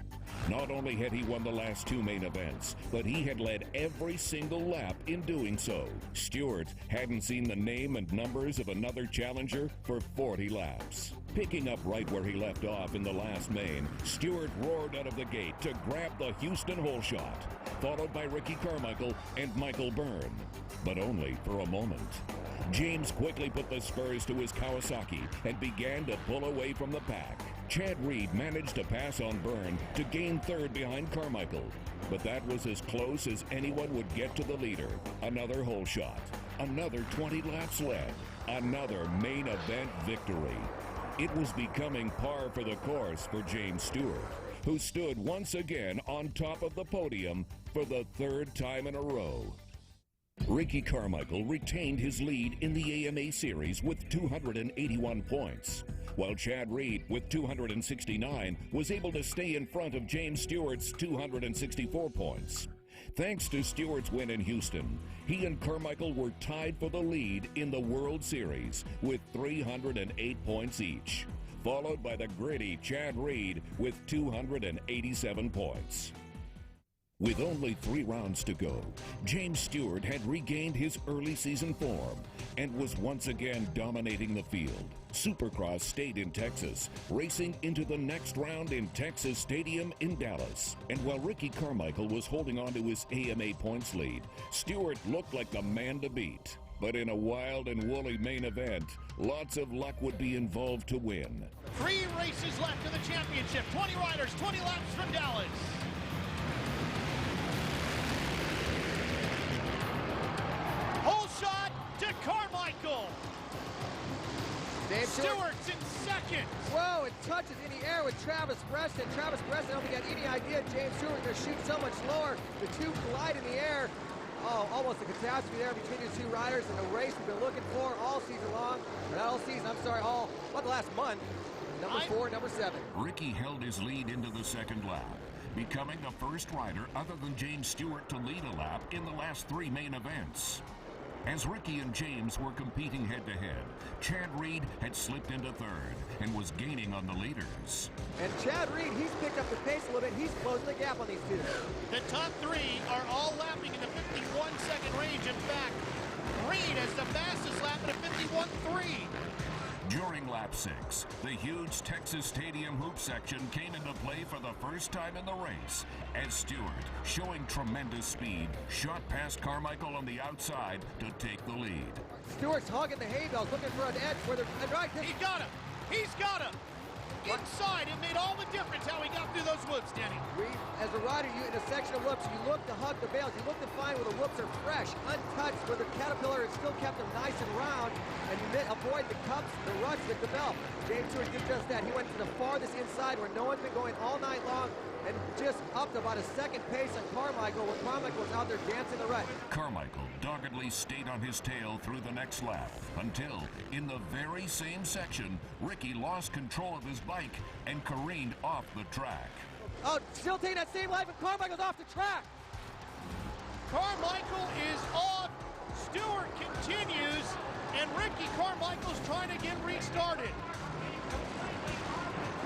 Not only had he won the last 2 main events, but he had led every single lap in doing so. Stewart hadn't seen the name and numbers of another challenger for 40 laps. Picking up right where he left off in the last main, Stewart roared out of the gate to grab the Houston hole shot, followed by Ricky Carmichael and Michael Byrne, but only for a moment. James quickly put the spurs to his Kawasaki and began to pull away from the pack. Chad Reid managed to pass on Byrne to gain third behind Carmichael, but that was as close as anyone would get to the leader. Another hole shot, another 20 laps led, another main event victory. It was becoming par for the course for James Stewart, who stood once again on top of the podium for the third time in a row. Ricky Carmichael retained his lead in the AMA Series with 281 points, while Chad Reid, with 269, was able to stay in front of James Stewart's 264 points. Thanks to Stewart's win in Houston, he and Carmichael were tied for the lead in the World Series with 308 points each, followed by the gritty Chad Reid with 287 points. With only 3 rounds to go, James Stewart had regained his early season form and was once again dominating the field. Supercross stayed in Texas, racing into the next round in Texas Stadium in Dallas. And while Ricky Carmichael was holding on to his AMA points lead, Stewart looked like the man to beat. But in a wild and woolly main event, lots of luck would be involved to win. 3 races left in the championship. 20 riders, 20 laps from Dallas. Hole shot to Carmichael. Stewart's in second. Whoa, it touches in the air with Travis Preston. Travis Preston, I don't think he had any idea James Stewart was going to shoot so much lower. The two collide in the air. Oh, almost a catastrophe there between the 2 riders in the race we've been looking for all season long. Or not all season, I'm sorry, all, what, the last month. Number 4, number 7. Ricky held his lead into the second lap, becoming the first rider other than James Stewart to lead a lap in the last 3 main events. As Ricky and James were competing head-to-head, Chad Reid had slipped into third and was gaining on the leaders. And Chad Reid, he's picked up the pace a little bit. He's closing the gap on these 2. The top 3 are all lapping in the 51-second range. In fact, Reid has the fastest lap at a 51.3. During lap 6, the huge Texas Stadium hoop section came into play for the first time in the race as Stewart, showing tremendous speed, shot past Carmichael on the outside to take the lead. Stewart's hogging the hay bales, looking for an edge where they're right. He got him. He's got him. Inside, it made all the difference how he got through those whoops, Denny. Reid, as a rider, you in a section of whoops, you look to hug the bales. You look to find where the whoops are fresh, untouched, where the Caterpillar has still kept them nice and round, and you avoid the cups, the ruts that develop. James Stewart did just that. He went to the farthest inside where no one's been going all night long, and just upped about a second pace on Carmichael when Carmichael was out there dancing the rut. Carmichael doggedly stayed on his tail through the next lap until, in the very same section, Ricky lost control of his bike and careened off the track. Oh, still taking that same life, and Carmichael's off the track. Carmichael is off. Stewart continues, and Ricky Carmichael's trying to get restarted.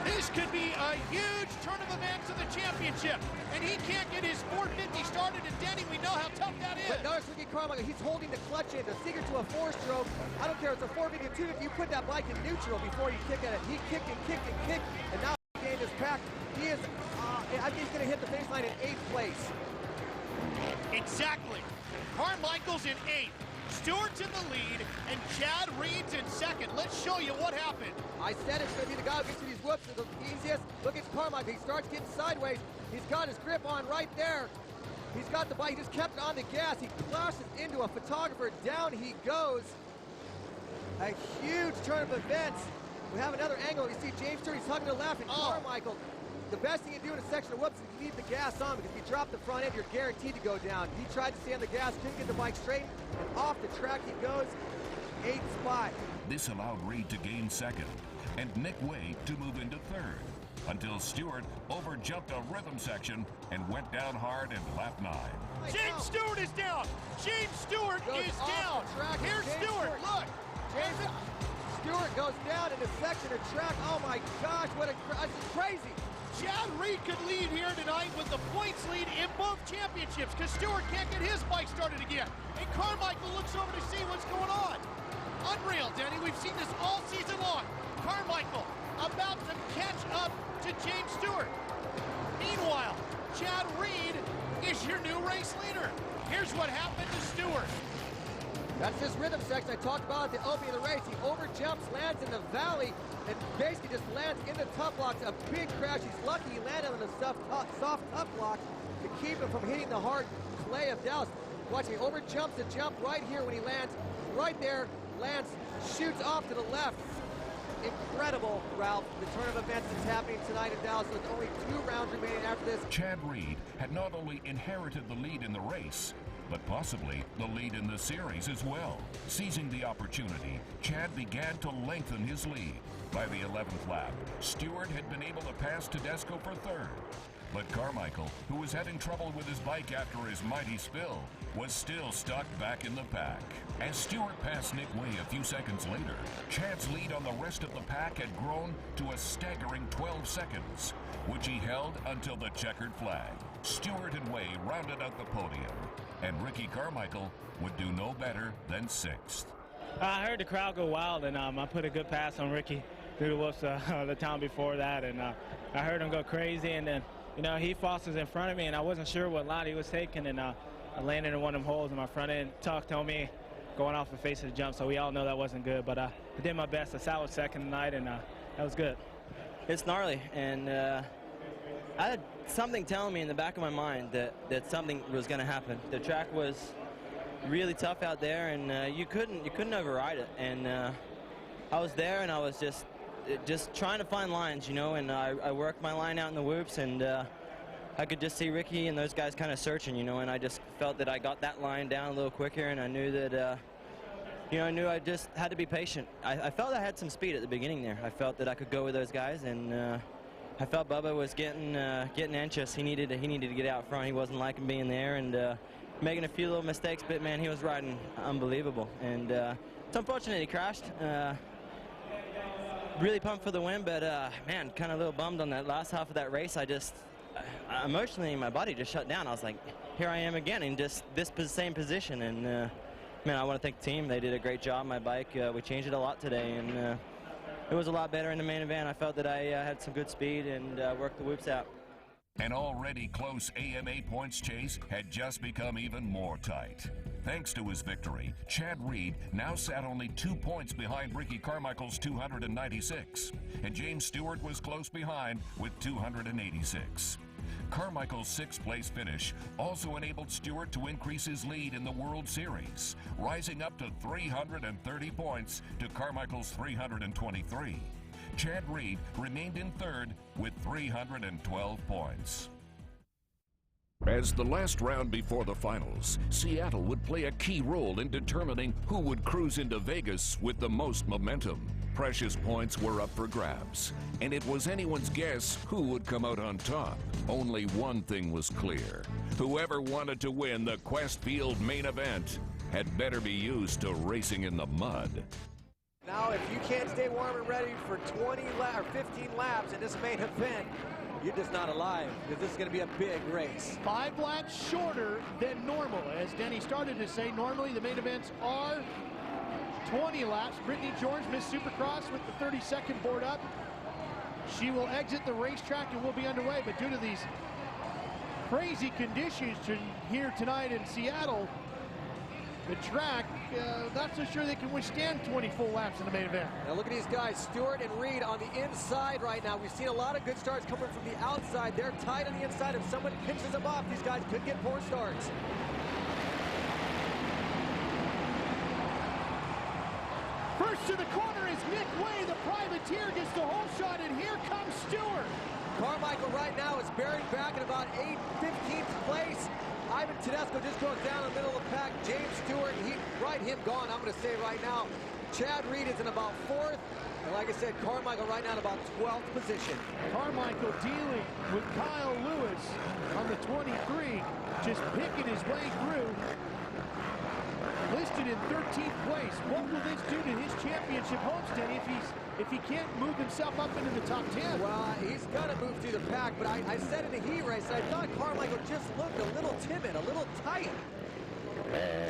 This could be a huge turn of events in the championship, and he can't get his 450 started. And Denny, we know how tough that is. But notice Ricky Carmichael, he's holding the clutch in, the secret to a 4-stroke. I don't care, it's a 452. If you put that bike in neutral before you kick at it, he kicked and kicked and kicked, and now he gained his pack. He is, I think he's going to hit the finish line in 8th place. Exactly. Carmichael's in 8th. Stewart's in the lead, and Chad Reid's in 2nd. Let's show you what happened. I said it's going to be the guy who gets to these whoops the easiest. Look at Carmichael. He starts getting sideways. He's got his grip on right there. He's got the bike. He just kept it on the gas. He clashes into a photographer. Down he goes. A huge turn of events. We have another angle. You see James Stewart. He's hugging the left, and Carmichael. The best thing you do in a section of whoops is you leave the gas on, because if you drop the front end, you're guaranteed to go down. He tried to stay on the gas, couldn't get the bike straight, and off the track he goes, 8th spot. This allowed Reid to gain 2nd and Midway to move into 3rd until Stewart overjumped a rhythm section and went down hard in lap 9. James Stewart is down. James Stewart is down. Here's Stewart. Look. James Stewart goes down in a section of track. Oh my gosh, what a crazy. Chad Reid could lead here tonight with the points lead in both championships because Stewart can't get his bike started again. And Carmichael looks over to see what's going on. Unreal, Denny. We've seen this all season long. Carmichael about to catch up to James Stewart. Meanwhile, Chad Reid is your new race leader. Here's what happened to Stewart. That's this rhythm section I talked about at the opening of the race. He overjumps, lands in the valley, and basically just lands in the tough blocks. A big crash. He's lucky he landed on the soft tough blocks to keep him from hitting the hard clay of Dallas. Watch, he overjumps the jump right here when he lands. Right there, lands, shoots off to the left. Incredible, Ralph. The turn of events that's happening tonight in Dallas with only 2 rounds remaining after this. Chad Reid had not only inherited the lead in the race, but possibly the lead in the series as well. Seizing the opportunity, Chad began to lengthen his lead. By the 11th lap, Stewart had been able to pass Tedesco for 3rd. But Carmichael, who was having trouble with his bike after his mighty spill, was still stuck back in the pack. As Stewart passed Midway a few seconds later, Chad's lead on the rest of the pack had grown to a staggering 12 seconds, which he held until the checkered flag. Stewart and Way rounded out the podium, and Ricky Carmichael would do no better than 6th. I heard the crowd go wild, and I put a good pass on Ricky through the whoops the time before that, and I heard him go crazy, and then he Foster's in front of me, and I wasn't sure what line he was taking, and I landed in one of them holes in my front end. Tuck told me going off the face of the jump, so we all know that wasn't good, but I did my best. I sat with 2nd tonight, and that was good. It's gnarly, and I had something telling me in the back of my mind that something was going to happen. The track was really tough out there, and you couldn't override it. And I was there, and I was just trying to find lines, and I worked my line out in the whoops, and I could just see Ricky and those guys kind of searching, and I just felt that I got that line down a little quicker, and I knew that, I knew I just had to be patient. I felt I had some speed at the beginning there. I felt that I could go with those guys, and I felt Bubba was getting anxious. He needed to get out front. He wasn't liking being there, and making a few little mistakes, but man, he was riding unbelievable. And it's unfortunate he crashed. Really pumped for the win, but man, kind of a little bummed on that last half of that race. I emotionally, my body just shut down. I was like, here I am again in just this same position. And man, I want to thank the team. They did a great job. My bike, we changed it a lot today, and it was a lot better in the main event. I felt that I had some good speed and worked the whoops out. An already close AMA points chase had just become even more tight. Thanks to his victory, Chad Reid now sat only 2 points behind Ricky Carmichael's 296, and James Stewart was close behind with 286. Carmichael's 6th place finish also enabled Stewart to increase his lead in the World Series, rising up to 330 points to Carmichael's 323. Chad Reid remained in 3rd with 312 points. As the last round before the finals, Seattle would play a key role in determining who would cruise into Vegas with the most momentum. Precious points were up for grabs, and it was anyone's guess who would come out on top. Only one thing was clear. Whoever wanted to win the Questfield main event had better be used to racing in the mud. Now, if you can't stay warm and ready for 20 or 15 laps in this main event, you're just not alive, because this is going to be a big race. 5 laps shorter than normal. As Denny started to say, normally the main events are 20 laps. Brittany George missed Supercross with the 32nd board up. She will exit the racetrack and will be underway, but due to these crazy conditions here tonight in Seattle, the track, not so sure they can withstand 20 full laps in the main event. Now look at these guys, Stewart and Reid on the inside right now. We've seen a lot of good starts coming from the outside. They're tight on the inside. If someone pinches them off, these guys could get poor starts. First to the corner is Midway. The privateer gets the whole shot, and here comes Stewart. Carmichael right now is bearing back at about 15th place. Ivan Tedesco just goes down in the middle of the pack. James Stewart, him gone, I'm going to say right now. Chad Reid is in about 4th. And like I said, Carmichael right now in about 12th position. Carmichael dealing with Kyle Lewis on the 23, just picking his way through. Listed in 13th place. What will this do to his championship homestead if he can't move himself up into the top 10? Well, he's got to move through the pack, but I said in the heat race, I thought Carmichael just looked a little timid, a little tight.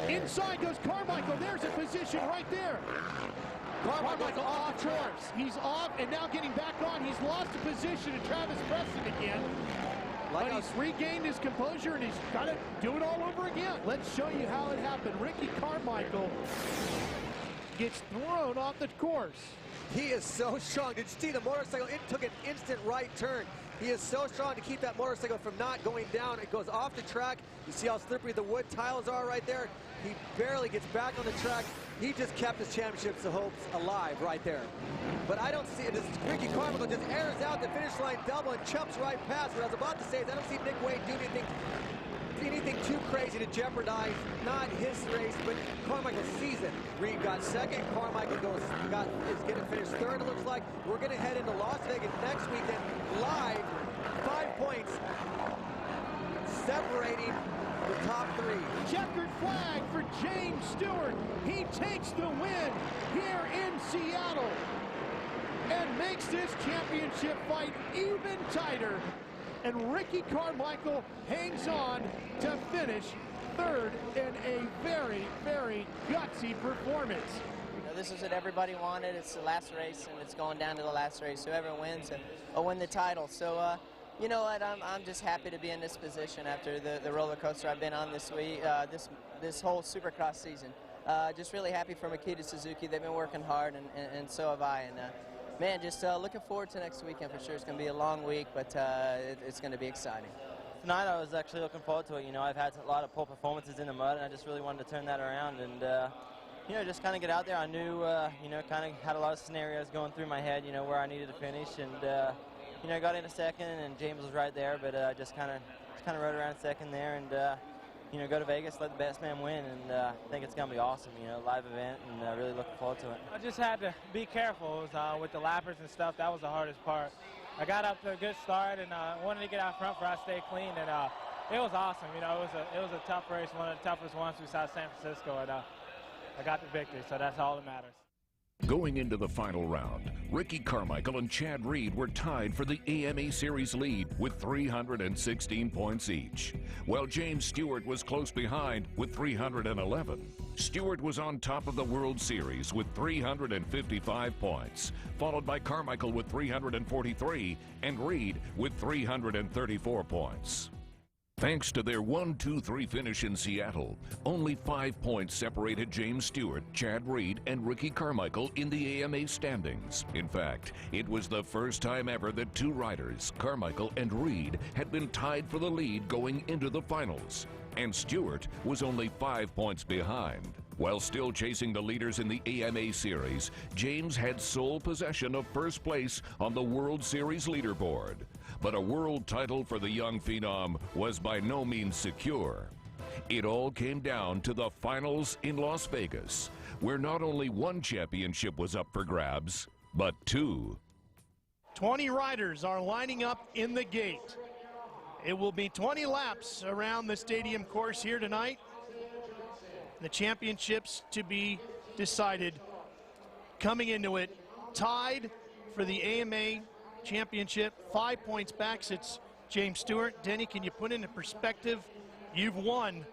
Inside goes Carmichael. There's a position right there. Carmichael off course. He's off and now getting back on. He's lost the position to Travis Preston again. But he's regained his composure and he's got to do it all over again. Let's show you how it happened. Ricky Carmichael gets thrown off the course. He is so strong. Did you see the motorcycle? It took an instant right turn. He is so strong to keep that motorcycle from not going down. It goes off the track. You see how slippery the wood tiles are right there? He barely gets back on the track. He just kept his championship's hopes alive right there. But I don't see it. Ricky Carmichael just airs out the finish line double and chumps right past. What I was about to say is I don't see Midway do anything too crazy to jeopardize not his race, but Carmichael's season. Reid got second. Carmichael is going to finish third, it looks like. We're going to head into Las Vegas next weekend live. 5 points separating the top three. Checkered flag for James Stewart. He takes the win here in Seattle and makes this championship fight even tighter. And Ricky Carmichael hangs on to finish third in a very, very gutsy performance. You know, this is what everybody wanted. It's the last race, and it's going down to the last race. Whoever wins will win the title. So, you know what? I'm just happy to be in this position after the roller coaster I've been on this week, this whole Supercross season. Just really happy for Makita Suzuki. They've been working hard, and so have I. And man, just looking forward to next weekend for sure. It's going to be a long week, but it's going to be exciting. Tonight I was actually looking forward to it. You know, I've had a lot of poor performances in the mud, and I just really wanted to turn that around and, you know, just kind of get out there. I knew, you know, kind of had a lot of scenarios going through my head, you know, where I needed to finish. And, you know, got in a second, and James was right there, but just kind of rode around second there and, you know, go to Vegas, let the best man win, and I think it's going to be awesome, you know, live event, and really looking forward to it. I just had to be careful with the lappers and stuff. That was the hardest part. I got up to a good start and wanted to get out front for I stay clean, and it was awesome. You know, it was a tough race, one of the toughest ones besides San Francisco, and I got the victory, so that's all that matters. Going into the final round, Ricky Carmichael and Chad Reid were tied for the AMA Series lead with 316 points each, while James Stewart was close behind with 311. Stewart was on top of the World Series with 355 points, followed by Carmichael with 343 and Reid with 334 points. Thanks to their 1-2-3 finish in Seattle, only 5 points separated James Stewart, Chad Reid, and Ricky Carmichael in the AMA standings. In fact, it was the first time ever that two riders, Carmichael and Reid, had been tied for the lead going into the finals. And Stewart was only 5 points behind. While still chasing the leaders in the AMA Series, James had sole possession of first place on the World Series leaderboard. But a world title for the young phenom was by no means secure. It all came down to the finals in Las Vegas, where not only one championship was up for grabs, but two. 20 riders are lining up in the gate. It will be 20 laps around the stadium course here tonight. The championships to be decided coming into it, tied for the AMA championship, 5 points back. It's James Stewart. Denny, can you put into perspective, you've won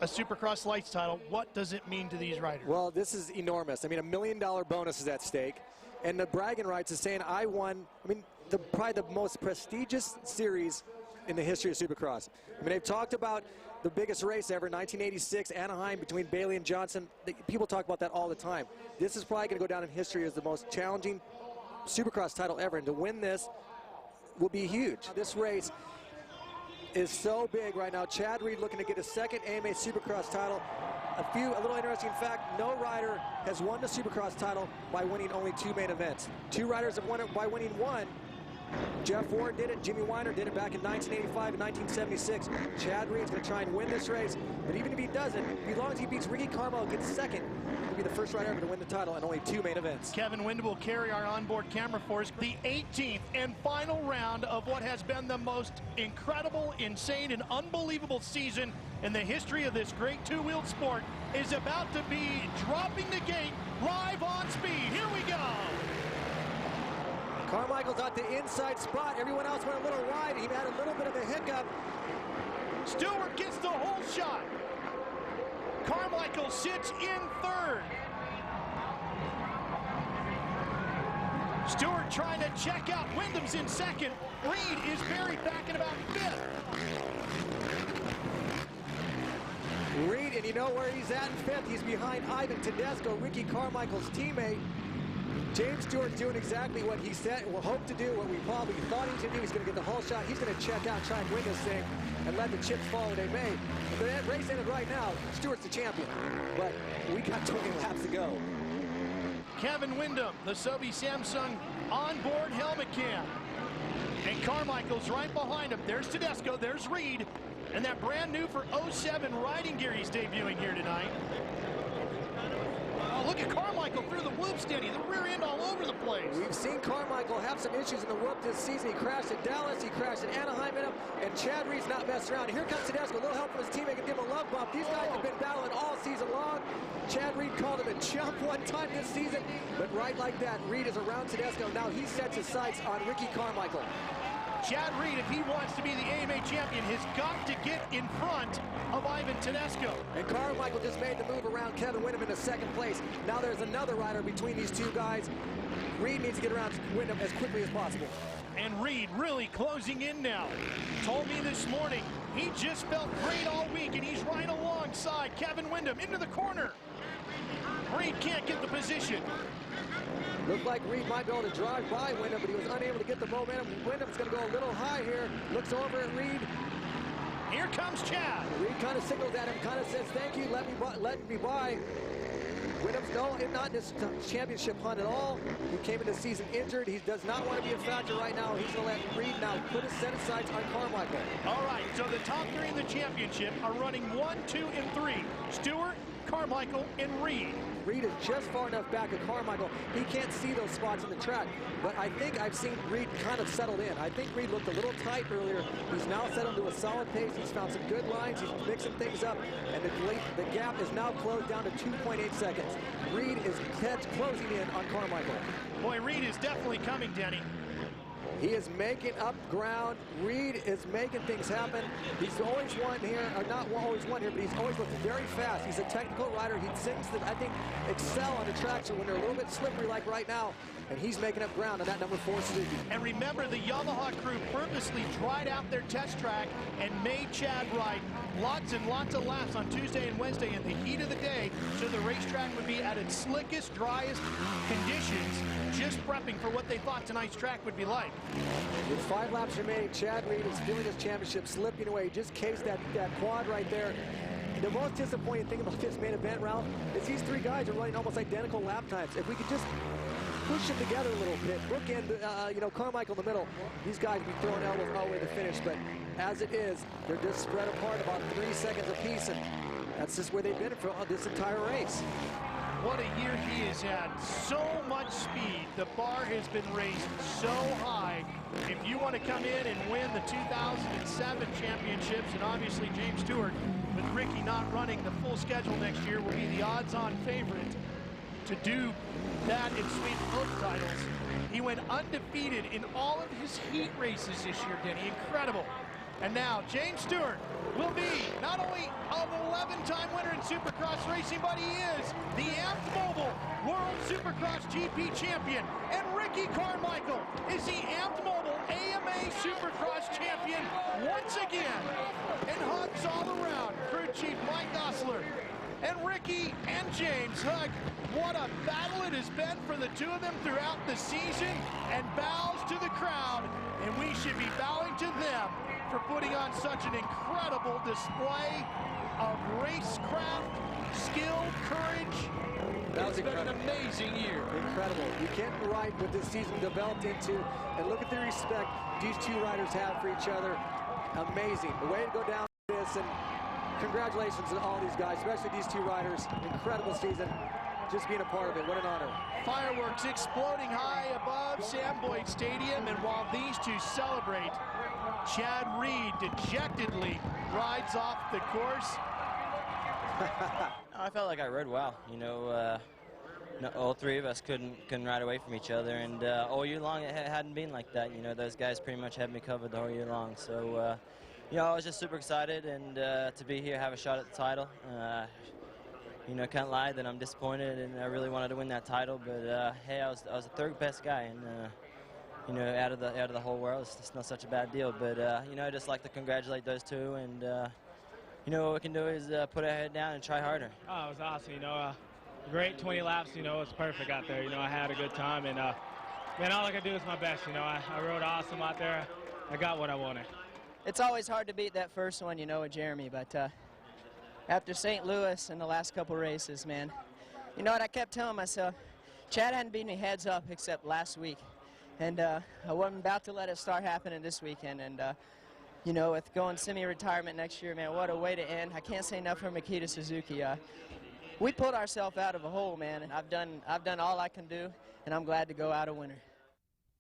a Supercross Lights title. What does it mean to these riders? Well, this is enormous. I mean, $1 million bonus is at stake. And the bragging rights is saying I won, I mean, probably the most prestigious series in the history of Supercross. I mean, they've talked about the biggest race ever, 1986, Anaheim, between Bailey and Johnson. People talk about that all the time. This is probably going to go down in history as the most challenging Supercross title ever, and to win this will be huge. This race is so big right now. Chad Reid looking to get a second AMA Supercross title. A little interesting fact, no rider has won the Supercross title by winning only 2 main events. 2 riders have won it by winning 1. Jeff Ford did it, Jimmy Weiner did it back in 1985 and 1976. Chad Reid's going to try and win this race, but even if he doesn't, as long as he beats Ricky Carmichael and gets second, he'll be the first rider ever to win the title in only 2 main events. Kevin Wind will carry our onboard camera for us. The 18th and final round of what has been the most incredible, insane, and unbelievable season in the history of this great two-wheeled sport is about to be dropping the gate live on speed. Here we go. Carmichael's at the inside spot. Everyone else went a little wide. He had a little bit of a hiccup. Stewart gets the whole shot. Carmichael sits in third. Stewart trying to check out. Wyndham's in second. Reid is buried back in about fifth. Reid, and you know where he's at in fifth? He's behind Ivan Tedesco, Ricky Carmichael's teammate. James Stewart's doing exactly what he said, or hoped to do, what we probably thought he was going to do. He's going to get the whole shot. He's going to check out, try and win this thing, and let the chips fall where they may. If the race ended right now, Stewart's the champion. But we got 20 laps to go. Kevin Windham, the Sobe Samsung onboard helmet cam. And Carmichael's right behind him. There's Tedesco, there's Reid. And that brand new for 07 riding gear he's debuting here tonight. Oh, look at Carmichael through the whoops, Denny. The rear end all over the place. We've seen Carmichael have some issues in the whoop this season. He crashed at Dallas, he crashed at Anaheim in him, and Chad Reid's not messing around. Here comes Tedesco, a little help from his teammate, can give him a love bump. These guys have been battling all season long. Chad Reid called him a chump one time this season, but right like that, Reid is around Tedesco. Now he sets his sights on Ricky Carmichael. Chad Reid, if he wants to be the AMA champion, has got to get in front of Ivan Tedesco. And Carmichael just made the move around Kevin Windham into second place. Now there's another rider between these two guys. Reid needs to get around Windham as quickly as possible. And Reid really closing in now. Told me this morning he just felt great all week, and he's right alongside Kevin Windham into the corner. Reid can't get the position. Looked like Reid might be able to drive by Windham, but he was unable to get the momentum. Windham's going to go a little high here. Looks over at Reid. Here comes Chad. Reid kind of signals at him, kind of says, thank you, let me by. Wyndham's not in this championship hunt at all. He came into the season injured. He does not want to be a factor right now. He's going to let Reid now put his set of sights on Carmichael. All right, so the top three in the championship are running 1, 2, and 3. Stewart, Carmichael, and Reid. Reid is just far enough back of Carmichael. He can't see those spots in the track, but I think I've seen Reid kind of settled in. I think Reid looked a little tight earlier. He's now settled to a solid pace. He's found some good lines. He's mixing things up, and the gap is now closed down to 2.8 seconds. Reid is closing in on Carmichael. Boy, Reid is definitely coming, Denny. He is making up ground. Reid is making things happen. He's always won here, or not always won here, but he's always looked very fast. He's a technical rider. He seems to, I think, excel on the tracks when they're a little bit slippery like right now. And he's making up ground on that number 4 Suzuki. And remember, the Yamaha crew purposely dried out their test track and made Chad ride lots and lots of laps on Tuesday and Wednesday in the heat of the day, so the racetrack would be at its slickest, driest conditions, just prepping for what they thought tonight's track would be like. With 5 laps remaining, Chad Reid is feeling his championship slipping away. He just cased that quad right there. The most disappointing thing about this main event, Ralph, is these 3 guys are running almost identical lap times. If we could just push them together a little bit, bookend, Carmichael in the middle, these guys would be throwing elbows all the way to the finish. But as it is, they're just spread apart about 3 seconds apiece, and that's just where they've been for this entire race. What a year he has had. So much speed. The bar has been raised so high. If you want to come in and win the 2007 championships, and obviously James Stewart, with Ricky not running the full schedule next year, will be the odds-on favorite to do that and sweep both titles. He went undefeated in all of his heat races this year, Denny. Incredible. And now James Stewart will be not only an 11-time winner in Supercross racing, but he is the Amped Mobile World Supercross GP champion. And Ricky Carmichael is the Amped Mobile AMA Supercross champion once again. And hugs all around. Crew Chief Mike Gosler and Ricky and James hug. What a battle it has been for the two of them throughout the season, and bows to the crowd, and we should be bowing to them for putting on such an incredible display of racecraft, skill, courage. It's been an amazing year. Incredible. You can't write what this season developed into, and look at the respect these 2 riders have for each other. Amazing. The way to go down this, and congratulations to all these guys, especially these 2 riders. Incredible season. Just being a part of it. What an honor. Fireworks exploding high above Sam Boyd Stadium, and while these 2 celebrate, Chad Reid dejectedly rides off the course. I felt like I rode well. All 3 of us couldn't ride away from each other, and all year long it hadn't been like that. Those guys pretty much had me covered the whole year long. So, I was just super excited and to be here, have a shot at the title. you know, can't lie that I'm disappointed, and I really wanted to win that title. But hey, I was the third best guy, and you know, out of the whole world, it's not such a bad deal. But you know, I just like to congratulate those two, and you know, what we can do is put our head down and try harder. Oh, it was awesome. You know, great 20 laps. You know, it was perfect out there. You know, I had a good time, and man, all I could do is my best. You know, I rode awesome out there. I got what I wanted. It's always hard to beat that first one, you know, with Jeremy, but after St. Louis and the last couple races, man, you know what, I kept telling myself, Chad hadn't beaten me heads up except last week, and I wasn't about to let it start happening this weekend, and you know, with going semi-retirement next year, man, what a way to end. I can't say enough for Makita Suzuki. We pulled ourselves out of a hole, man, and I've done all I can do, and I'm glad to go out a winner.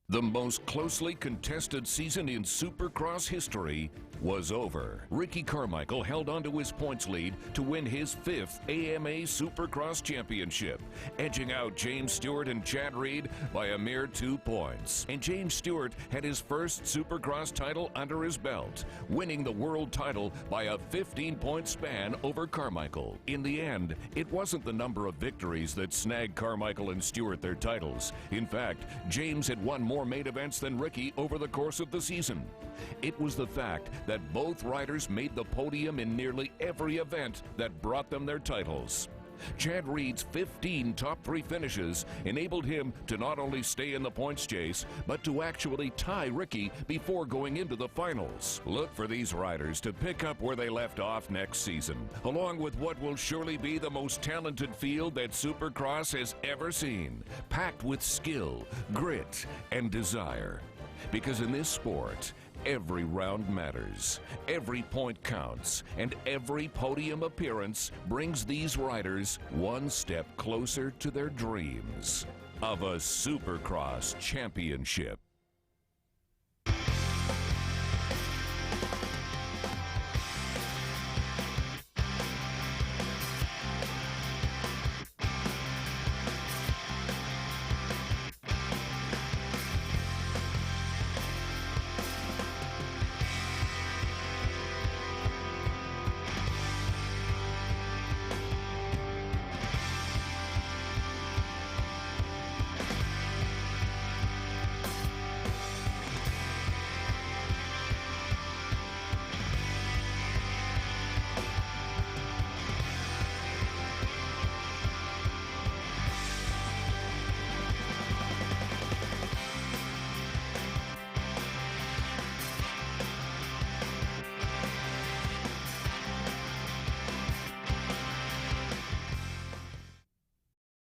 The most closely contested season in Supercross history was over. Ricky Carmichael held onto his points lead to win his 5th AMA Supercross Championship, edging out James Stewart and Chad Reid by a mere 2 points. And James Stewart had his first Supercross title under his belt, winning the world title by a 15-point span over Carmichael. In the end, it wasn't the number of victories that snagged Carmichael and Stewart their titles. In fact, James had won more main events than Ricky over the course of the season. It was the fact that both riders made the podium in nearly every event that brought them their titles. Chad Reid's 15 top 3 finishes enabled him to not only stay in the points chase, but to actually tie Ricky before going into the finals. Look for these riders to pick up where they left off next season, along with what will surely be the most talented field that Supercross has ever seen, packed with skill, grit, and desire. Because in this sport, every round matters, every point counts, and every podium appearance brings these riders one step closer to their dreams of a Supercross championship.